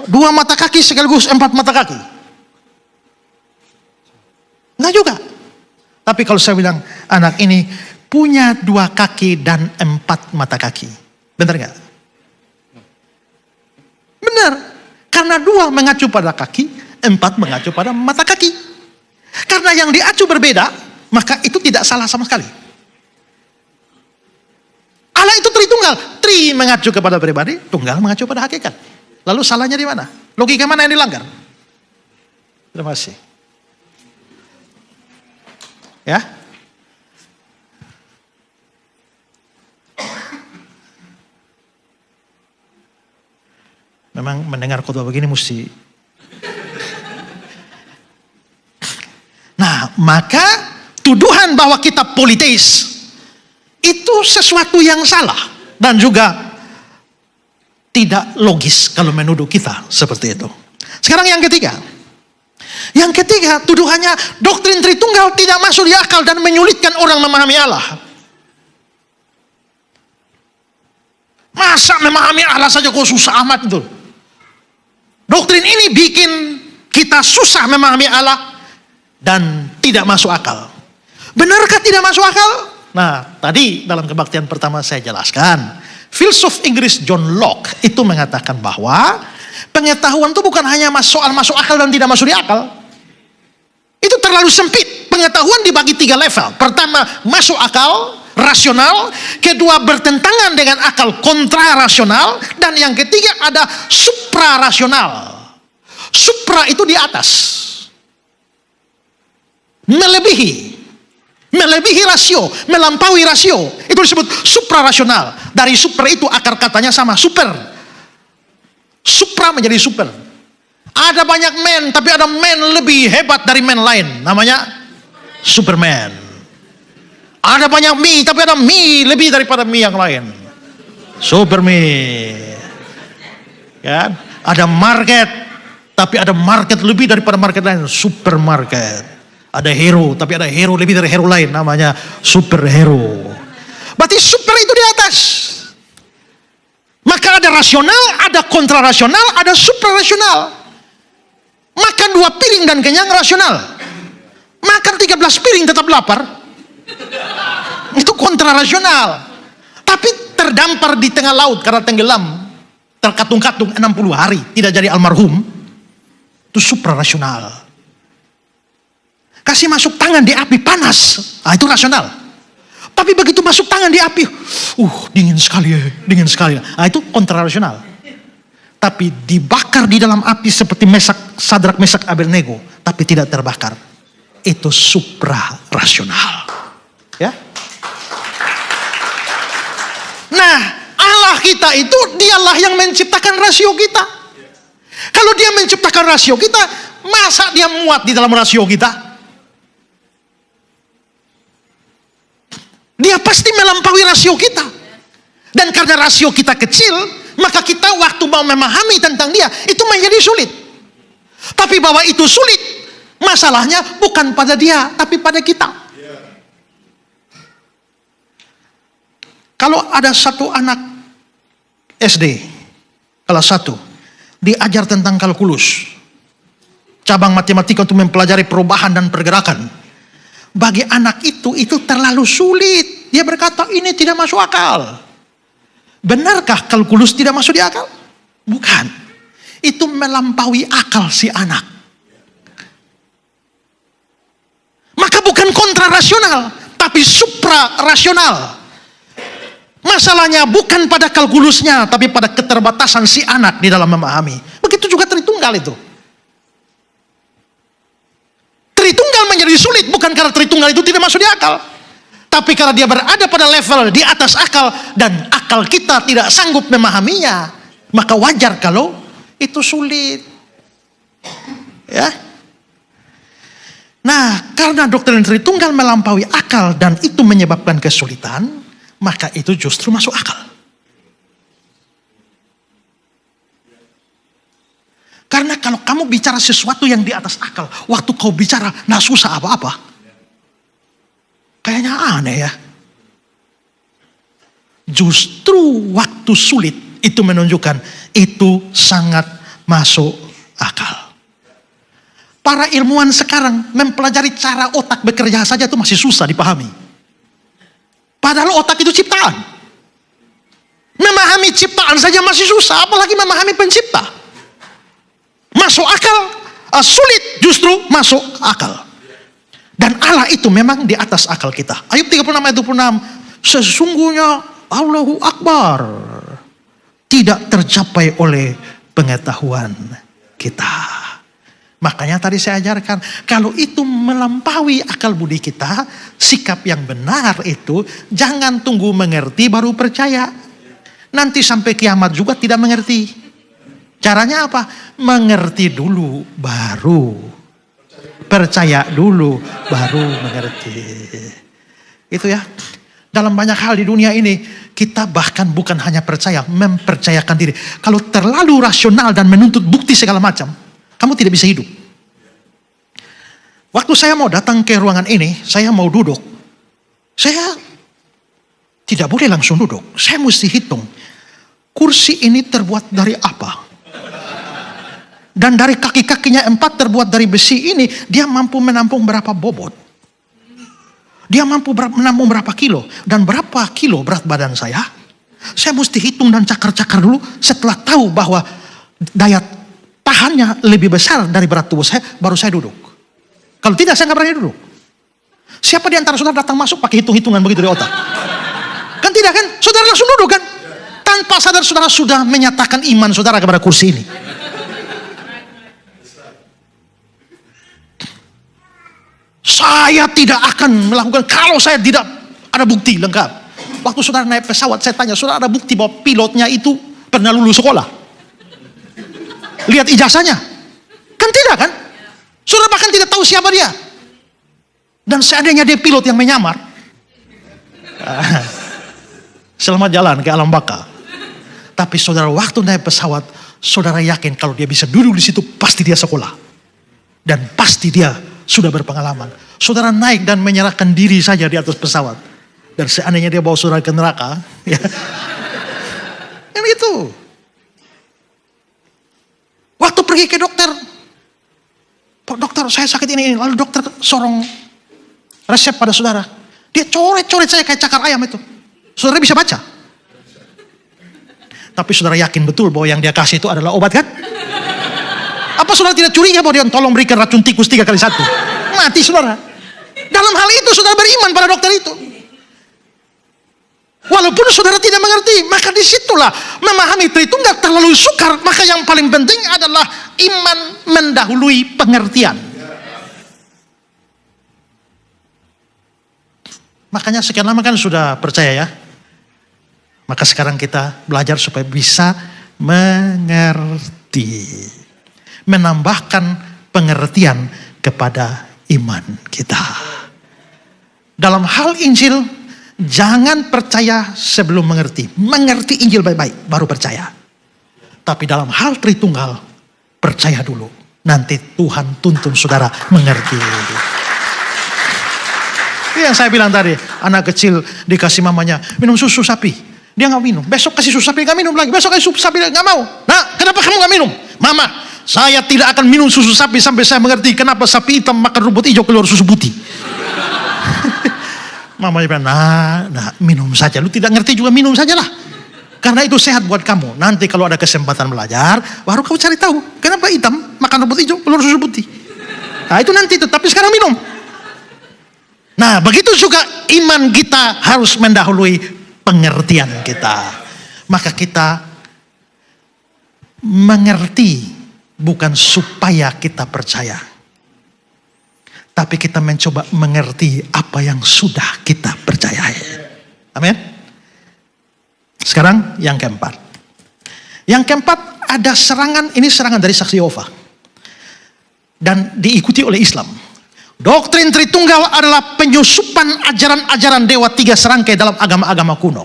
2 mata kaki sekaligus 4 mata kaki. Enggak juga. Tapi kalau saya bilang anak ini punya 2 kaki dan 4 mata kaki. Benar enggak? Benar. Karena 2 mengacu pada kaki, 4 mengacu pada mata kaki. Karena yang diacu berbeda, maka itu tidak salah sama sekali. Allah itu Tritunggal. Tri mengacu kepada pribadi, tunggal mengacu pada hakikat. Lalu salahnya di mana? Logika mana yang dilanggar? Terima kasih. Ya. Memang mendengar khotbah begini mesti. Nah, maka tuduhan bahwa kita politeis itu sesuatu yang salah dan juga tidak logis kalau menuduh kita seperti itu. Sekarang yang ketiga. Yang ketiga, tuduhannya doktrin Tritunggal tidak masuk di akal dan menyulitkan orang memahami Allah. Masa memahami Allah saja kok susah amat itu? Doktrin ini bikin kita susah memahami Allah dan tidak masuk akal. Benarkah tidak masuk akal? Nah, tadi dalam kebaktian pertama saya jelaskan. Filsuf Inggris John Locke itu mengatakan bahwa pengetahuan itu bukan hanya soal masuk akal dan tidak masuk di akal. Itu terlalu sempit. Pengetahuan dibagi 3 level. Pertama, masuk akal, rasional. Kedua, bertentangan dengan akal, kontrarasional. Dan yang ketiga ada suprarasional. Supra itu di atas. Melebihi rasio, melampaui rasio. Itu disebut suprarasional. Dari supra itu akar katanya sama, super. Supra menjadi super. Ada banyak men, tapi ada men lebih hebat dari men lain. Namanya Superman. Ada banyak mie, tapi ada mie lebih daripada mie yang lain. Supermie. Kan? Ada market, tapi ada market lebih daripada market lain. Supermarket. Ada hero, tapi ada hero lebih dari hero lain. Namanya superhero. Berarti super itu di atas. Maka ada rasional, ada kontrarasional, ada suprarasional. Makan 2 piring dan kenyang rasional. Makan 13 piring tetap lapar. Itu kontrarasional. Tapi terdampar di tengah laut karena tenggelam. Terkatung-katung 60 hari. Tidak jadi almarhum. Itu suprarasional. Kasih masuk tangan di api panas. Nah, itu rasional. Tapi begitu masuk tangan di api. Dingin sekali ya. Dingin sekali. Nah, itu kontrarasional. Tapi dibakar di dalam api seperti Sadrak, Mesak, Abednego, tapi tidak terbakar. Itu suprarasional. Ya. Nah, Allah kita itu dialah yang menciptakan rasio kita. Kalau dia menciptakan rasio kita, masa dia muat di dalam rasio kita? Dia pasti melampaui rasio kita. Dan karena rasio kita kecil, maka kita waktu mau memahami tentang dia, itu menjadi sulit. Tapi bahwa itu sulit, masalahnya bukan pada dia, tapi pada kita. Kalau ada satu anak SD, kelas 1, diajar tentang kalkulus, cabang matematika untuk mempelajari perubahan dan pergerakan. Bagi anak itu terlalu sulit. Dia berkata, ini tidak masuk akal. Benarkah kalkulus tidak masuk di akal? Bukan. Itu melampaui akal si anak. bukan kontrarasional, tapi suprarasional. Masalahnya bukan pada kalkulusnya, tapi pada keterbatasan si anak di dalam memahami. Begitu juga Tritunggal itu. Tritunggal menjadi sulit bukan karena Tritunggal itu tidak masuk di akal, tapi karena dia berada pada level di atas akal dan akal kita tidak sanggup memahaminya, maka wajar kalau itu sulit. Ya. Nah, karena doktrin Tritunggal melampaui akal dan itu menyebabkan kesulitan, maka itu justru masuk akal. Karena kalau kamu bicara sesuatu yang di atas akal, waktu kau bicara nggak susah apa-apa, kayaknya aneh ya. Justru waktu sulit itu menunjukkan itu sangat masuk akal. Para ilmuwan sekarang mempelajari cara otak bekerja saja itu masih susah dipahami. Padahal otak itu ciptaan. Memahami ciptaan saja masih susah, apalagi memahami pencipta. Masuk akal, sulit justru masuk akal. Dan Allah itu memang di atas akal kita. Ayub 36 ayat 26. Sesungguhnya Allahu Akbar tidak tercapai oleh pengetahuan kita. Makanya tadi saya ajarkan, kalau itu melampaui akal budi kita, sikap yang benar itu jangan tunggu mengerti baru percaya. Nanti sampai kiamat juga tidak mengerti. Caranya apa? Mengerti dulu baru percaya, dulu baru mengerti. Itu ya. Dalam banyak hal di dunia ini kita bahkan bukan hanya percaya, mempercayakan diri. Kalau terlalu rasional dan menuntut bukti segala macam, kamu tidak bisa hidup. Waktu saya mau datang ke ruangan ini, saya mau duduk. Saya tidak boleh langsung duduk. Saya mesti hitung. Kursi ini terbuat dari apa? Dan dari kaki-kakinya 4 terbuat dari besi ini, dia mampu menampung berapa bobot? Dia mampu menampung berapa kilo? Dan berapa kilo berat badan saya? Saya mesti hitung dan cakar-cakar dulu. Setelah tahu bahwa daya tahannya lebih besar dari berat tubuh saya, baru saya duduk. Kalau tidak, saya nggak berani duduk. Siapa di antara saudara datang masuk pakai hitung-hitungan begitu di otak? Kan tidak kan? Saudara langsung duduk kan? Tanpa sadar saudara sudah menyatakan iman saudara kepada kursi ini. Saya tidak akan melakukan kalau saya tidak ada bukti lengkap. Waktu saudara naik pesawat, saya tanya, saudara ada bukti bahwa pilotnya itu pernah lulus sekolah? Lihat ijazahnya. Kan tidak kan? Saudara bahkan tidak tahu siapa dia. Dan seandainya dia pilot yang menyamar, selamat jalan ke alam baka. Tapi saudara waktu naik pesawat, saudara yakin kalau dia bisa duduk di situ, pasti dia sekolah. Dan pasti dia sudah berpengalaman. Saudara naik dan menyerahkan diri saja di atas pesawat. Dan seandainya dia bawa saudara ke neraka, ya. Kan itu. Waktu pergi ke dokter, Pak dokter saya sakit ini. Lalu dokter sorong resep pada saudara. Dia coret-coret saya kayak cakar ayam itu. Saudara bisa baca. Tapi saudara yakin betul bahwa yang dia kasih itu adalah obat kan? Apa saudara tidak curiga bahwa dia tolong berikan racun tikus 3 kali 1? Mati saudara. Dalam hal itu saudara beriman pada dokter itu. Walaupun saudara tidak mengerti, maka disitulah memahami Tritunggal terlalu sukar. Maka yang paling penting adalah iman mendahului pengertian. Makanya sekian lama kan sudah percaya ya. Maka sekarang kita belajar supaya bisa mengerti. Menambahkan pengertian kepada iman kita. Dalam hal Injil, jangan percaya sebelum mengerti. Mengerti Injil baik-baik, baru percaya. Tapi dalam hal Tritunggal, percaya dulu. Nanti Tuhan tuntun saudara mengerti. Itu yang saya bilang tadi, anak kecil dikasih mamanya minum susu sapi. Dia gak minum. Besok kasih susu sapi, gak minum lagi. Besok kasih susu sapi, gak mau. Nah, kenapa kamu gak minum? Mama, saya tidak akan minum susu sapi sampai saya mengerti kenapa sapi hitam makan rumput hijau keluar susu putih. Mamanya bilang, nah minum saja. Lu tidak ngerti juga minum sajalah. Karena itu sehat buat kamu. Nanti kalau ada kesempatan belajar, baru kamu cari tahu kenapa hitam makan rumput hijau keluar susu putih. Nah itu nanti itu, tapi sekarang minum. Nah, begitu juga iman kita harus mendahului pengertian kita. Maka kita mengerti bukan supaya kita percaya, tapi kita mencoba mengerti apa yang sudah kita percayai. Amin. Sekarang yang keempat. Yang keempat ada serangan, ini serangan dari saksi Yehova. Dan diikuti oleh Islam. Doktrin Tritunggal adalah penyusupan ajaran-ajaran dewa tiga serangkai dalam agama-agama kuno.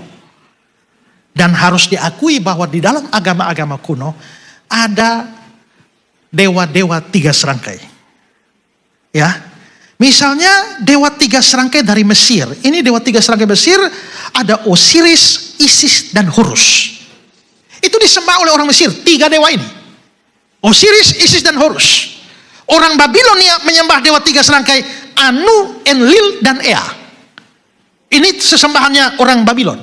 Dan harus diakui bahwa di dalam agama-agama kuno ada dewa-dewa tiga serangkai. Ya, misalnya dewa tiga serangkai dari Mesir. Ini dewa tiga serangkai Mesir, ada Osiris, Isis, dan Horus. Itu disembah oleh orang Mesir, tiga dewa ini. Osiris, Isis, dan Horus. Orang Babilonia menyembah dewa tiga serangkai, Anu, Enlil, dan Ea. Ini sesembahannya orang Babilon.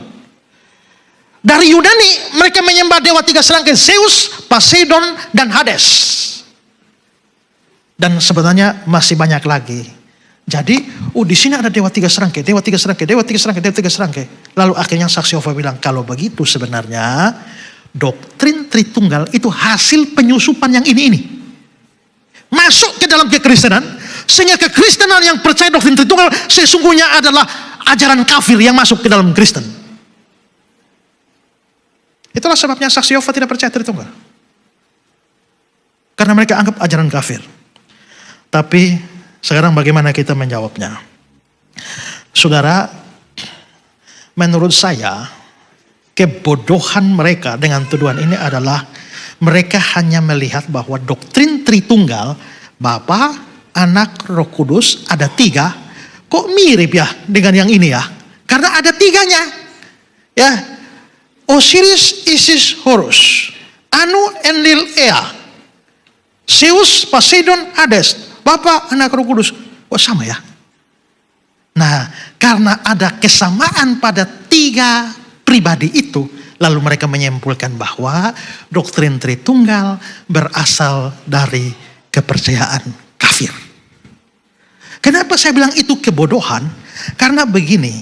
Dari Yunani mereka menyembah dewa tiga serangkai, Zeus, Poseidon, dan Hades. Dan sebenarnya masih banyak lagi. Jadi, di sini ada dewa tiga serangkai, dewa tiga serangkai, dewa tiga serangkai, dewa tiga serangkai. Lalu akhirnya saksi Yehova bilang, kalau begitu sebenarnya doktrin Tritunggal itu hasil penyusupan yang ini. Masuk ke dalam kekristenan, sehingga kekristenan yang percaya doktrin Tritunggal sesungguhnya adalah ajaran kafir yang masuk ke dalam Kristen. Itulah sebabnya saksi Yehova tidak percaya Tritunggal. Karena mereka anggap ajaran kafir. Tapi sekarang bagaimana kita menjawabnya? Saudara, menurut saya kebodohan mereka dengan tuduhan ini adalah mereka hanya melihat bahwa doktrin Tritunggal, Bapa, Anak, Roh Kudus ada tiga. Kok mirip ya dengan yang ini ya? Karena ada tiganya. Ya, Osiris, Isis, Horus, Anu, Enlil, Ea, Zeus, Poseidon, Hades, Bapa, Anak, Roh Kudus. Kok sama ya? Nah, karena ada kesamaan pada tiga pribadi itu, lalu mereka menyimpulkan bahwa doktrin Tritunggal berasal dari kepercayaan kafir. Kenapa saya bilang itu kebodohan? Karena begini,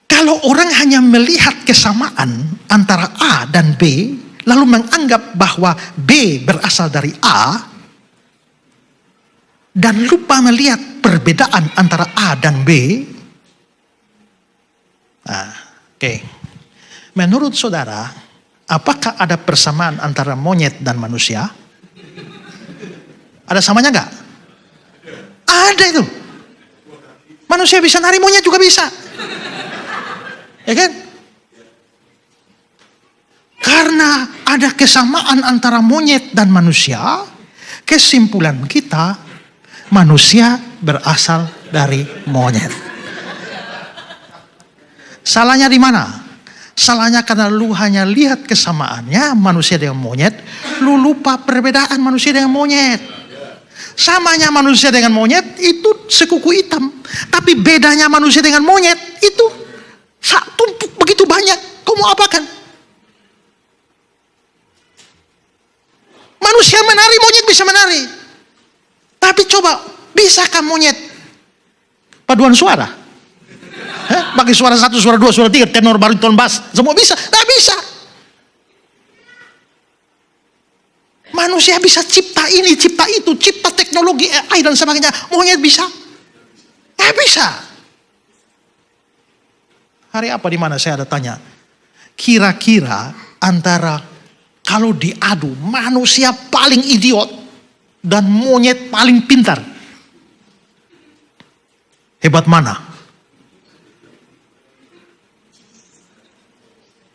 kalau orang hanya melihat kesamaan antara A dan B, lalu menganggap bahwa B berasal dari A, dan lupa melihat perbedaan antara A dan B. Nah, oke. Menurut saudara, apakah ada persamaan antara monyet dan manusia? Ada samanya enggak? Ada itu. Manusia bisa nari, monyet juga bisa. Ya kan? Karena ada kesamaan antara monyet dan manusia, kesimpulan kita, manusia berasal dari monyet. Salahnya di mana? Salahnya karena lu hanya lihat kesamaannya manusia dengan monyet, lu lupa perbedaan manusia dengan monyet. Samanya manusia dengan monyet itu sekuku hitam, tapi bedanya manusia dengan monyet itu tumpuk begitu banyak. Kau mau apakan? Manusia menari, monyet bisa menari. Tapi coba, bisakah monyet paduan suara? Bagi suara 1, suara 2, suara 3, tenor, bariton, bass, semua bisa? Tidak bisa. Manusia bisa cipta ini, cipta itu, cipta teknologi AI dan sebagainya. Monyet bisa? Tidak bisa. Hari apa di mana saya ada tanya, kira-kira antara kalau diadu manusia paling idiot dan monyet paling pintar, hebat mana?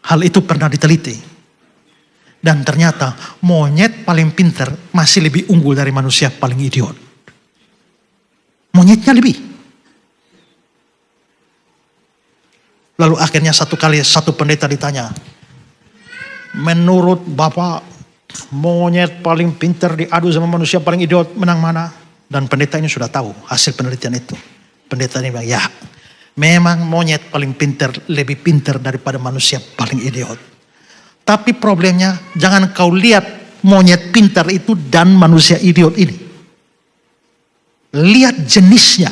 Hal itu pernah diteliti. Dan ternyata monyet paling pintar masih lebih unggul dari manusia paling idiot. Monyetnya lebih. Lalu akhirnya satu pendeta ditanya, menurut Bapak monyet paling pintar diadu sama manusia paling idiot, menang mana? Dan pendeta ini sudah tahu hasil penelitian itu. Pendeta ini bilang, ya memang monyet paling pintar, lebih pintar daripada manusia paling idiot. Tapi problemnya, jangan kau lihat monyet pintar itu dan manusia idiot ini. Lihat jenisnya.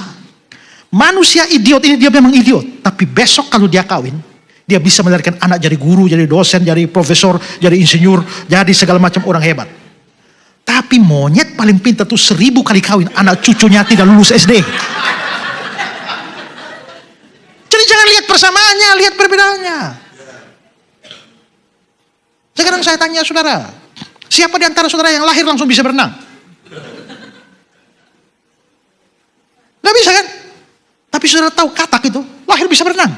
Manusia idiot ini dia memang idiot. Tapi besok kalau dia kawin, dia bisa melahirkan anak jadi guru, jadi dosen, jadi profesor, jadi insinyur, jadi segala macam orang hebat. Tapi monyet paling pintar tuh 1000 kali kawin, anak cucunya tidak lulus SD. Jadi jangan lihat persamaannya, lihat perbedaannya. Sekarang saya tanya saudara, siapa di antara saudara yang lahir langsung bisa berenang? Gak bisa kan? Tapi saudara tahu katak itu lahir bisa berenang.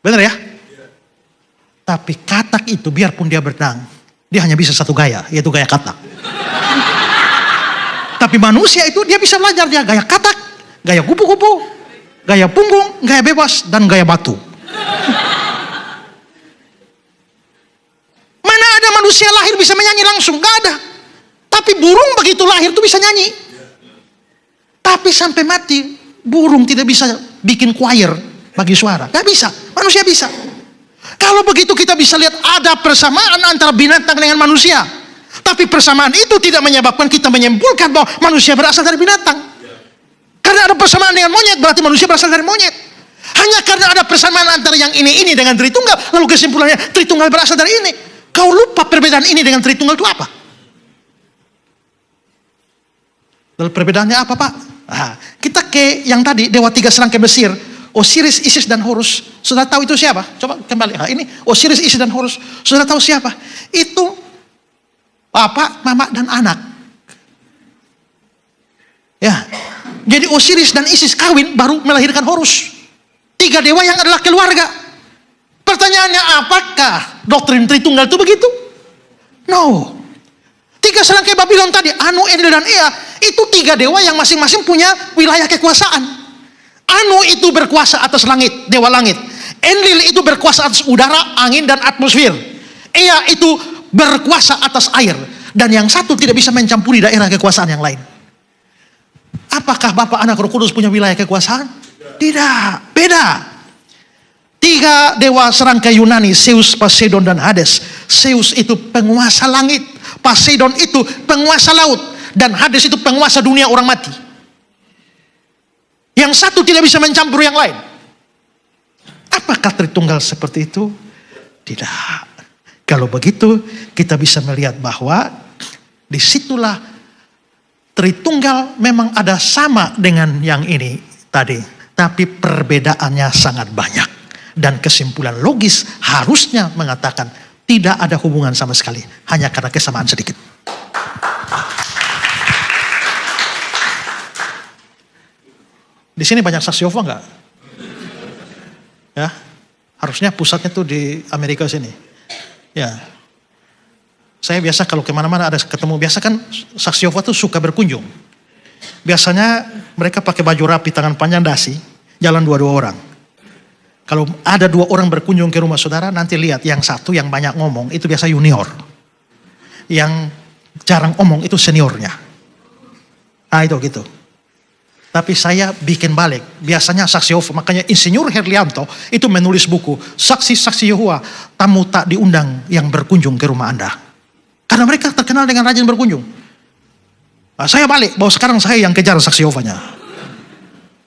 Benar ya? Tapi katak itu biarpun dia berenang, dia hanya bisa satu gaya, yaitu gaya katak. Tapi manusia itu dia bisa belajar, dia gaya katak, gaya kupu-kupu, gaya punggung, gaya bebas, dan gaya batu. Mana ada manusia lahir bisa menyanyi langsung? Gak ada. Tapi burung begitu lahir tuh bisa nyanyi. Tapi sampai mati, burung tidak bisa bikin choir bagi suara. Gak bisa, manusia bisa. Kalau begitu kita bisa lihat ada persamaan antara binatang dengan manusia. Tapi persamaan itu tidak menyebabkan kita menyimpulkan bahwa manusia berasal dari binatang. Karena ada persamaan dengan monyet, berarti manusia berasal dari monyet. Hanya karena ada persamaan antara yang ini dengan Tritunggal, lalu kesimpulannya Tritunggal berasal dari ini. Kau lupa perbedaan ini dengan Tritunggal itu apa? Lalu perbedaannya apa, Pak? Nah, kita ke yang tadi, dewa 3 serangkai Mesir, Osiris, Isis, dan Horus. Sudah tahu itu siapa? Coba kembali. Nah, ini Osiris, Isis, dan Horus. Sudah tahu siapa? Itu bapak, mama, dan anak. Ya. Jadi Osiris dan Isis kawin baru melahirkan Horus. 3 dewa yang adalah keluarga. Pertanyaannya, apakah doktrin Tritunggal itu begitu? No. 3 serangkai Babylon tadi, Anu, Enlil, dan Ea, itu 3 dewa yang masing-masing punya wilayah kekuasaan. Anu itu berkuasa atas langit, dewa langit. Enlil itu berkuasa atas udara, angin, dan atmosfer. Ea itu berkuasa atas air. Dan yang satu tidak bisa mencampuri daerah kekuasaan yang lain. Apakah Bapa, Anak, Roh Kudus punya wilayah kekuasaan? Tidak, beda. 3 dewa serangkai Yunani, Zeus, Poseidon, dan Hades. Zeus itu penguasa langit, Poseidon itu penguasa laut, dan Hades itu penguasa dunia orang mati. Yang satu tidak bisa mencampur yang lain. Apakah Tritunggal seperti itu? Tidak. Kalau begitu, kita bisa melihat bahwa disitulah Tritunggal memang ada sama dengan yang ini tadi, tapi perbedaannya sangat banyak. Dan kesimpulan logis harusnya mengatakan tidak ada hubungan sama sekali, hanya karena kesamaan sedikit. Di sini banyak saksi Yehova enggak? Ya, harusnya pusatnya tuh di Amerika sini. Ya, saya biasa kalau kemana-mana ada ketemu, biasa kan saksi Yehova tuh suka berkunjung. Biasanya mereka pakai baju rapi, tangan panjang, dasi, jalan 2-2 orang. Kalau ada 2 orang berkunjung ke rumah saudara, nanti lihat yang satu yang banyak ngomong itu biasa junior. Yang jarang omong itu seniornya. Nah itu gitu. Tapi saya bikin balik. Biasanya saksi Yehova, makanya Insinyur Herlianto itu menulis buku Saksi-saksi Yehova tamu tak diundang yang berkunjung ke rumah Anda. Karena mereka terkenal dengan rajin berkunjung. Nah, saya balik bahwa sekarang saya yang kejar saksi Yehovanya.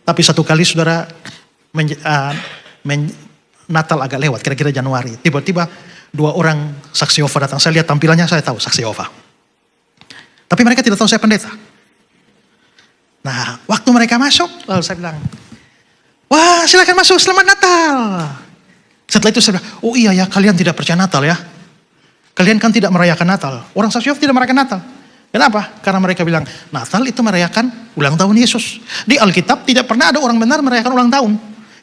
Tapi satu kali saudara Natal agak lewat, kira-kira Januari. Tiba-tiba 2 orang saksi Yehova datang. Saya lihat tampilannya, saya tahu saksi Yehova. Tapi mereka tidak tahu saya pendeta. Nah, waktu mereka masuk, lalu saya bilang, wah silakan masuk, selamat Natal. Setelah itu saya bilang, oh iya ya, kalian tidak percaya Natal ya. Kalian kan tidak merayakan Natal. Orang saksi Yehova tidak merayakan Natal. Kenapa? Karena mereka bilang, Natal itu merayakan ulang tahun Yesus. Di Alkitab tidak pernah ada orang benar merayakan ulang tahun.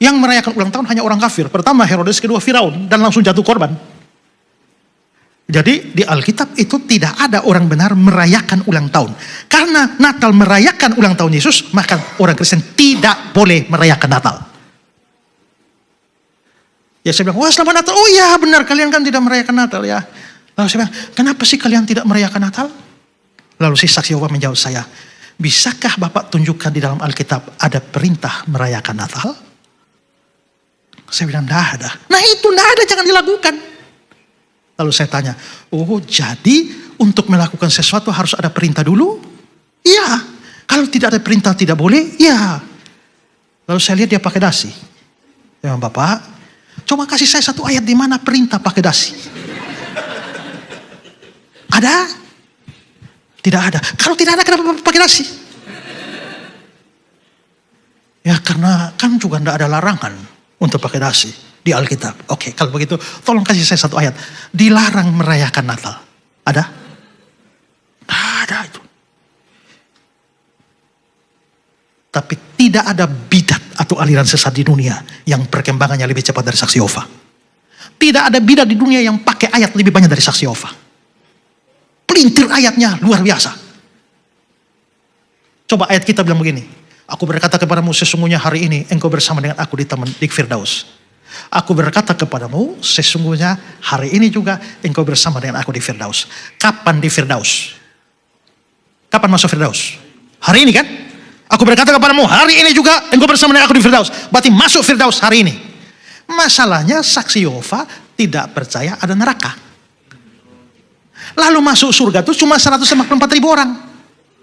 Yang merayakan ulang tahun hanya orang kafir. Pertama Herodes, kedua Firaun, dan langsung jatuh korban. Jadi di Alkitab itu tidak ada orang benar merayakan ulang tahun. Karena Natal merayakan ulang tahun Yesus, maka orang Kristen tidak boleh merayakan Natal. Ya saya bilang, wah selamat Natal. Oh iya benar, kalian kan tidak merayakan Natal ya. Lalu saya bilang, kenapa sih kalian tidak merayakan Natal? Lalu si saksi Yehova menjawab saya, bisakah Bapak tunjukkan di dalam Alkitab ada perintah merayakan Natal? Saya bilang, tidak ada. Nah itu tidak ada, jangan dilakukan. Lalu saya tanya, oh jadi untuk melakukan sesuatu harus ada perintah dulu? Iya, Kalau tidak ada perintah tidak boleh, ya. Lalu saya lihat dia pakai dasi. Ya Bapak, coba kasih saya satu ayat di mana perintah pakai dasi. Ada? Tidak ada. Kalau tidak ada, kenapa pakai dasi? Ya karena kan juga tidak ada larangan untuk pakai dasi di Alkitab. Oke, kalau begitu tolong kasih saya satu ayat. Dilarang merayakan Natal. Ada? Tidak ada itu. Tapi tidak ada bidat atau aliran sesat di dunia yang perkembangannya lebih cepat dari saksi Yehova. Tidak ada bidat di dunia yang pakai ayat lebih banyak dari saksi Yehova. Pelintir ayatnya luar biasa. Coba ayat kita bilang begini. Aku berkata kepadamu sesungguhnya hari ini engkau bersama dengan aku di taman di Firdaus. Aku berkata kepadamu sesungguhnya hari ini juga engkau bersama dengan aku di Firdaus. Kapan di Firdaus? Kapan masuk Firdaus? Hari ini kan? Aku berkata kepadamu hari ini juga engkau bersama dengan aku di Firdaus. Berarti masuk Firdaus hari ini. Masalahnya saksi Yehova tidak percaya ada neraka. Lalu masuk surga itu cuma 144.000 orang.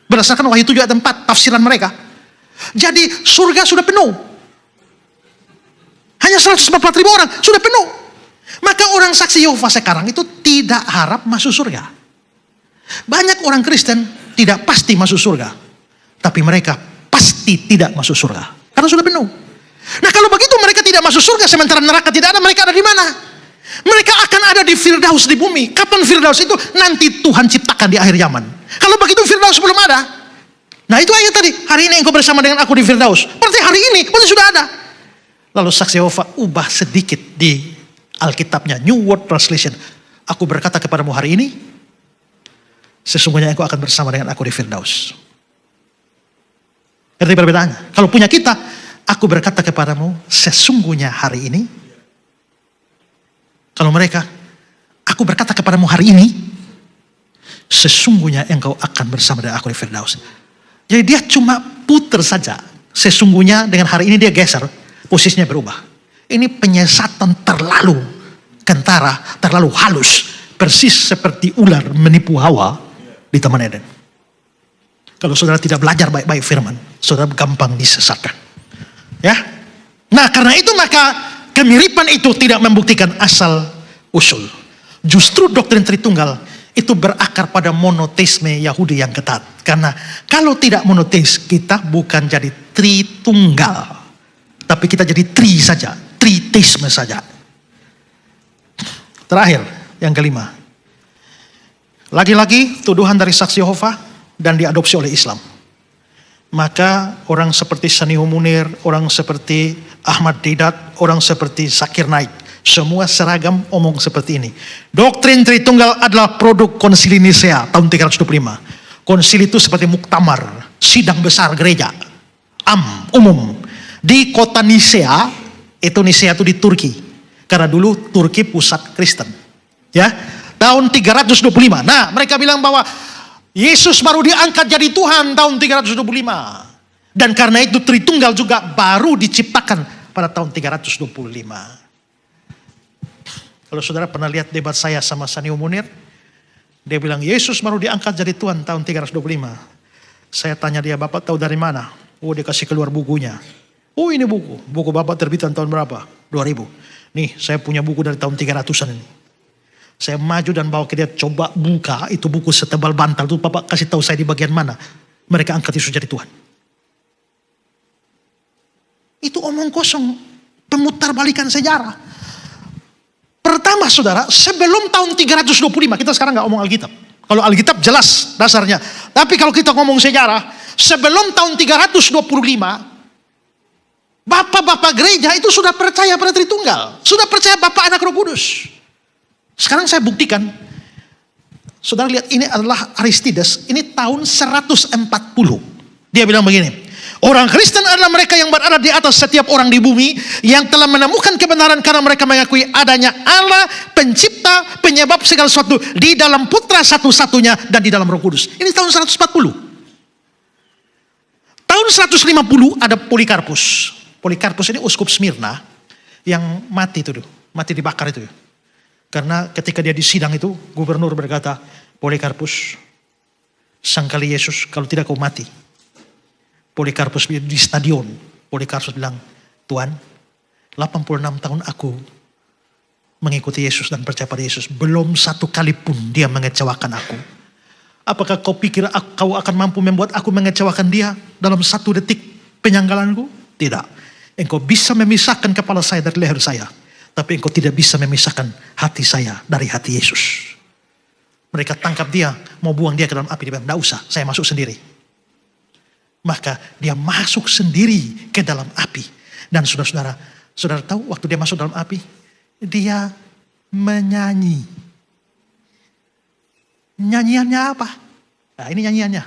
Berdasarkan Wahyu 7 ayat 4 tafsiran mereka. Jadi surga sudah penuh. Hanya 144.000 orang sudah penuh. Maka orang saksi Yehova sekarang itu tidak harap masuk surga. Banyak orang Kristen tidak pasti masuk surga. Tapi mereka pasti tidak masuk surga. Karena sudah penuh. Nah kalau begitu mereka tidak masuk surga sementara neraka tidak ada. Mereka ada di mana? Mereka akan ada di Firdaus di bumi. Kapan Firdaus itu? Nanti Tuhan ciptakan di akhir zaman. Kalau begitu Firdaus belum ada. Nah itu ayat tadi. Hari ini engkau bersama dengan aku di Firdaus. Berarti hari ini berarti sudah ada. Lalu saksi Yehova ubah sedikit di Alkitabnya. New World Translation. Aku berkata kepadamu hari ini. Sesungguhnya engkau akan bersama dengan aku di Firdaus. Ngerti perbedaannya? Kalau punya kita, aku berkata kepadamu, sesungguhnya hari ini. Kalau mereka, aku berkata kepadamu hari ini, sesungguhnya engkau akan bersama dengan aku di Firdaus. Jadi dia cuma putar saja. Sesungguhnya dengan hari ini dia geser, posisinya berubah. Ini penyesatan terlalu kentara, terlalu halus. Persis seperti ular menipu Hawa di Taman Eden. Kalau saudara tidak belajar baik-baik firman, saudara gampang disesatkan. Ya. Nah, karena itu maka kemiripan itu tidak membuktikan asal usul. Justru doktrin Tritunggal itu berakar pada monoteisme Yahudi yang ketat. Karena kalau tidak monoteis, kita bukan jadi Tritunggal. Tapi kita jadi tri saja, triteisme saja. Terakhir, yang kelima. Lagi-lagi tuduhan dari saksi Yehova dan diadopsi oleh Islam. Maka orang seperti Saniho Munir, orang seperti Ahmad Deedat, orang seperti Zakir Naik, semua seragam omong seperti ini. Doktrin Tritunggal adalah produk konsili Nisea tahun 325. Konsili itu seperti muktamar, sidang besar gereja, umum. Di kota Nisea, itu di Turki. Karena dulu Turki pusat Kristen. Ya, tahun 325. Nah, mereka bilang bahwa Yesus baru diangkat jadi Tuhan tahun 325. Dan karena itu Tritunggal juga baru diciptakan pada tahun 325. Kalau saudara pernah lihat debat saya sama Saniho Munir, dia bilang Yesus baru diangkat jadi Tuhan tahun 325. Saya tanya dia, Bapak tahu dari mana? Oh, dia kasih keluar bukunya. Oh, ini buku. Buku Bapak terbitan tahun berapa? 2000. Nih, saya punya buku dari tahun 300-an ini. Saya maju dan bawa ke dia, coba buka itu buku setebal bantal itu, Bapak kasih tahu saya di bagian mana mereka angkat Yesus jadi Tuhan. Itu omong kosong, pemutar balikan sejarah. Pertama saudara, sebelum tahun 325, kita sekarang nggak omong Alkitab. Kalau Alkitab jelas dasarnya. Tapi kalau kita ngomong sejarah, sebelum tahun 325, bapak-bapak gereja itu sudah percaya pada Tritunggal. Sudah percaya Bapa, Anak, Roh Kudus. Sekarang saya buktikan. Saudara lihat, ini adalah Aristides. Ini tahun 140. Dia bilang begini. Orang Kristen adalah mereka yang berada di atas setiap orang di bumi, yang telah menemukan kebenaran karena mereka mengakui adanya Allah, pencipta, penyebab segala sesuatu, di dalam Putra satu-satunya dan di dalam Roh Kudus. Ini tahun 140. Tahun 150 ada Polikarpus. Polikarpus ini uskup Smyrna yang mati itu, mati dibakar itu. Karena ketika dia di sidang itu, gubernur berkata, Polikarpus, sangkali Yesus kalau tidak kau mati. Polikarpus di stadion. Polikarpus bilang, Tuhan, 86 tahun aku mengikuti Yesus dan percaya pada Yesus. Belum satu kali pun dia mengecewakan aku. Apakah kau pikir kau akan mampu membuat aku mengecewakan dia dalam 1 detik penyanggalanku? Tidak. Engkau bisa memisahkan kepala saya dari leher saya. Tapi engkau tidak bisa memisahkan hati saya dari hati Yesus. Mereka tangkap dia, mau buang dia ke dalam api. Dia bilang, tidak usah, saya masuk sendiri. Maka dia masuk sendiri ke dalam api. Dan saudara-saudara tahu waktu dia masuk dalam api, dia menyanyi. Nyanyiannya apa? Nah, ini nyanyiannya.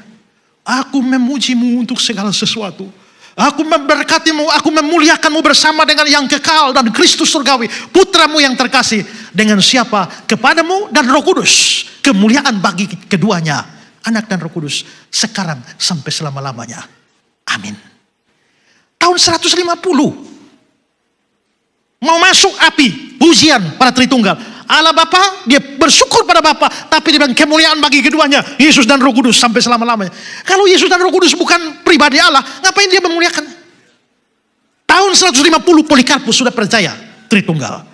Aku memujimu untuk segala sesuatu. Aku memberkatimu, aku memuliakanmu bersama dengan yang kekal dan Kristus surgawi, putramu yang terkasih. Dengan siapa? Kepadamu dan Roh Kudus. Kemuliaan bagi keduanya, Anak dan Roh Kudus, sekarang sampai selama-lamanya. Amin. Tahun 150. Mau masuk api, pujian pada Tritunggal. Allah Bapa, dia bersyukur pada Bapa, tapi dia bilang kemuliaan bagi keduanya, Yesus dan Roh Kudus sampai selama-lamanya. Kalau Yesus dan Roh Kudus bukan pribadi Allah, ngapain dia memuliakan? Tahun 150 Polikarpus sudah percaya Tritunggal.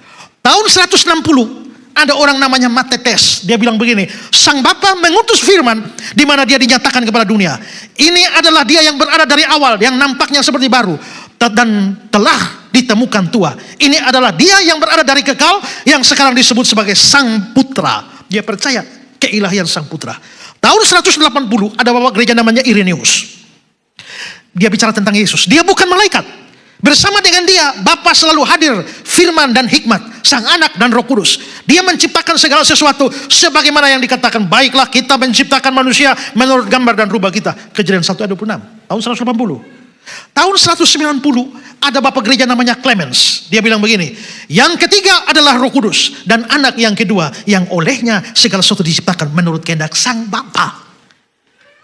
Tahun 160 ada orang namanya Matetes. Dia bilang begini, Sang Bapa mengutus firman di mana dia dinyatakan kepada dunia. Ini adalah dia yang berada dari awal, yang nampaknya seperti baru dan telah ditemukan tua. Ini adalah dia yang berada dari kekal, yang sekarang disebut sebagai Sang Putra. Dia percaya keilahian Sang Putra. Tahun 180 ada bapak gereja namanya Irenaeus. Dia bicara tentang Yesus. Dia bukan malaikat. Bersama dengan dia, Bapa selalu hadir, firman dan hikmat, Sang Anak dan Roh Kudus. Dia menciptakan segala sesuatu sebagaimana yang dikatakan, baiklah kita menciptakan manusia menurut gambar dan rupa kita. Kejadian 1 ayat 26, tahun 180. Tahun 190 ada bapak gereja namanya Clemens. Dia bilang begini, yang ketiga adalah Roh Kudus dan Anak yang kedua yang olehnya segala sesuatu diciptakan menurut kehendak Sang Bapa.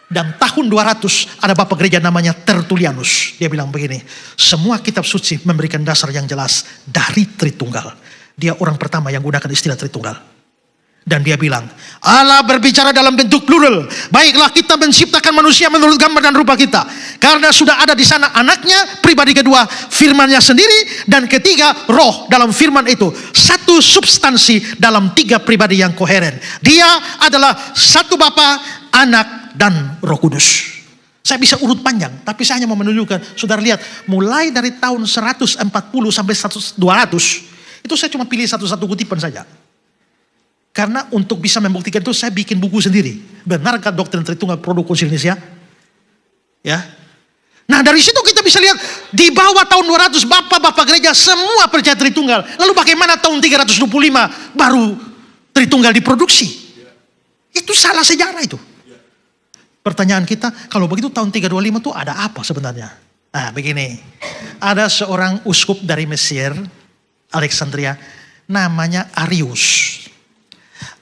Dan tahun 200 ada bapak gereja namanya Tertullianus. Dia bilang begini, semua kitab suci memberikan dasar yang jelas dari Tritunggal. Dia orang pertama yang gunakan istilah Tritunggal. Dan dia bilang, Allah berbicara dalam bentuk plural. Baiklah kita menciptakan manusia menurut gambar dan rupa kita. Karena sudah ada di sana anaknya, pribadi kedua, firmannya sendiri. Dan ketiga, roh dalam firman itu. Satu substansi dalam tiga pribadi yang koheren. Dia adalah satu Bapa, Anak, dan Roh Kudus. Saya bisa urut panjang, tapi saya hanya mau menunjukkan. Saudara lihat, mulai dari tahun 140 sampai 200, itu saya cuma pilih satu-satu kutipan saja. Karena untuk bisa membuktikan itu saya bikin buku sendiri. Benarkah doktrin Tritunggal produk Konsil Indonesia? Ya. Nah dari situ kita bisa lihat di bawah tahun 200 bapak-bapak gereja semua percaya Tritunggal. Lalu bagaimana tahun 325 baru Tritunggal diproduksi? Itu salah sejarah itu. Pertanyaan kita, kalau begitu tahun 325 itu ada apa sebenarnya? Nah begini, ada seorang uskup dari Mesir, Alexandria, namanya Arius.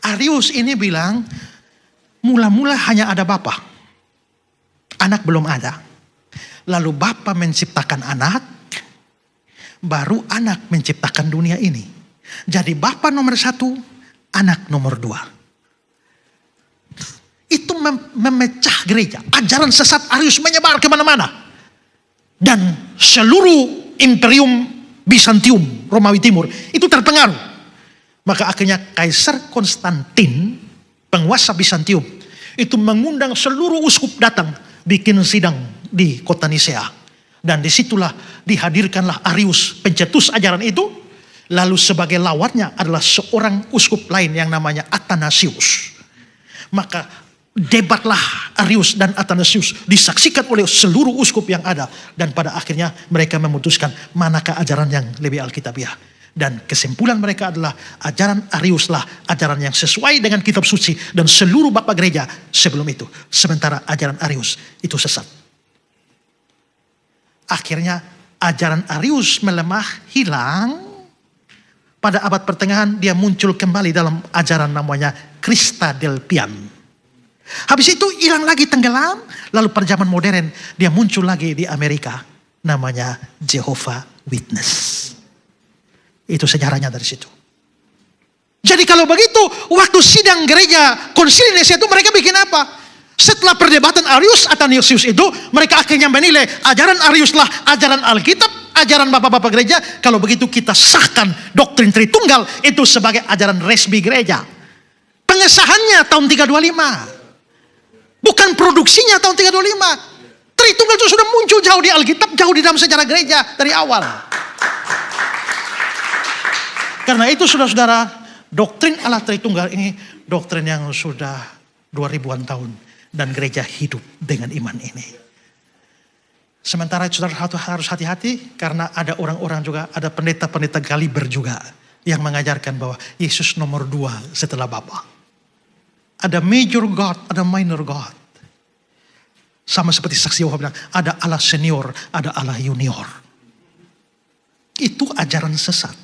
Arius ini bilang, mula-mula hanya ada Bapa. Anak belum ada. Lalu Bapa menciptakan anak, baru anak menciptakan dunia ini. Jadi Bapa nomor 1, anak nomor 2. Itu memecah gereja. Ajaran sesat Arius menyebar kemana-mana. Dan seluruh imperium Bizantium, Romawi Timur, itu terpengaruh. Maka akhirnya Kaisar Konstantin, penguasa Bizantium, itu mengundang seluruh uskup datang, bikin sidang di kota Nisea. Dan disitulah dihadirkanlah Arius, pencetus ajaran itu. Lalu sebagai lawannya adalah seorang uskup lain yang namanya Athanasius. Maka debatlah Arius dan Athanasius disaksikan oleh seluruh uskup yang ada. Dan pada akhirnya mereka memutuskan manakah ajaran yang lebih alkitabiah. Dan kesimpulan mereka adalah ajaran Ariuslah ajaran yang sesuai dengan kitab suci dan seluruh bapak gereja sebelum itu. Sementara ajaran Arius itu sesat. Akhirnya ajaran Arius melemah, hilang. Pada abad pertengahan dia muncul kembali dalam ajaran namanya Christadelphian. Habis itu hilang lagi, tenggelam. Lalu pada zaman modern dia muncul lagi di Amerika. Namanya Jehovah Witness. Itu sejarahnya dari situ. Jadi kalau begitu waktu sidang gereja Konsil Indonesia itu mereka bikin apa? Setelah perdebatan Arius Athanasius itu, mereka akhirnya menilai ajaran Ariuslah ajaran Alkitab, ajaran bapak-bapak gereja. Kalau begitu kita sahkan doktrin Tritunggal itu sebagai ajaran resmi gereja. Pengesahannya tahun 325. Bukan produksinya tahun 325. Tritunggal itu sudah muncul jauh di Alkitab, jauh di dalam sejarah gereja dari awal. Karena itu saudara-saudara, doktrin Allah Tritunggal ini doktrin yang sudah 2000-an tahun. Dan gereja hidup dengan iman ini. Sementara itu saudara harus hati-hati karena ada orang-orang juga, ada pendeta-pendeta kaliber juga yang mengajarkan bahwa Yesus nomor 2 setelah Bapa. Ada major God, ada minor God. Sama seperti saksi Yehova bilang, ada Allah senior, ada Allah junior. Itu ajaran sesat.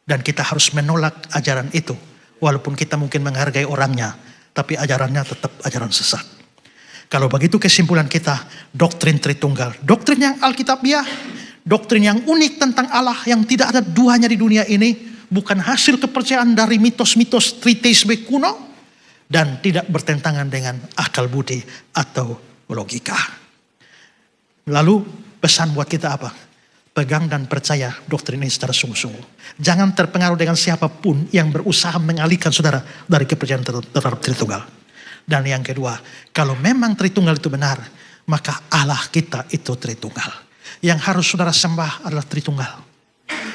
Dan kita harus menolak ajaran itu. Walaupun kita mungkin menghargai orangnya, tapi ajarannya tetap ajaran sesat. Kalau begitu kesimpulan kita, doktrin Tritunggal. Doktrin yang Alkitabiah, doktrin yang unik tentang Allah yang tidak ada duanya di dunia ini. Bukan hasil kepercayaan dari mitos-mitos triteisme kuno. Dan tidak bertentangan dengan akal budi atau logika. Lalu pesan buat kita apa? Pegang dan percaya doktrin ini secara sungguh-sungguh. Jangan terpengaruh dengan siapapun yang berusaha mengalihkan saudara dari kepercayaan terhadap Tritunggal. Dan yang kedua, kalau memang Tritunggal itu benar, maka Allah kita itu Tritunggal. Yang harus saudara sembah adalah Tritunggal.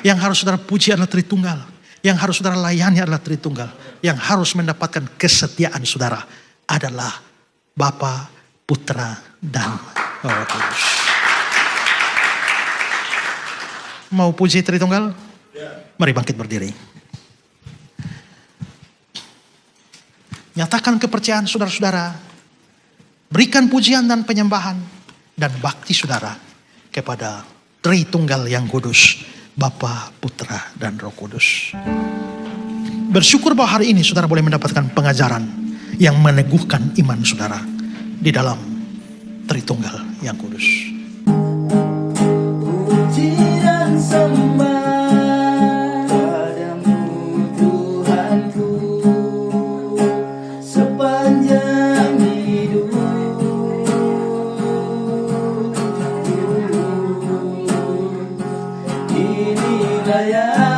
Yang harus saudara puji adalah Tritunggal. Yang harus saudara layani adalah Tritunggal. Yang harus mendapatkan kesetiaan saudara adalah Bapa, Putra, dan Roh Kudus. Mau puji Tritunggal? Mari bangkit berdiri. Nyatakan kepercayaan saudara-saudara. Berikan pujian dan penyembahan. Dan bakti saudara kepada Tritunggal yang kudus. Bapa, Putra, dan Roh Kudus. Bersyukur bahwa hari ini saudara boleh mendapatkan pengajaran yang meneguhkan iman saudara di dalam Tritunggal yang kudus. Puji dan sembah padamu Tuhanku sepanjang hidup. Inilah yang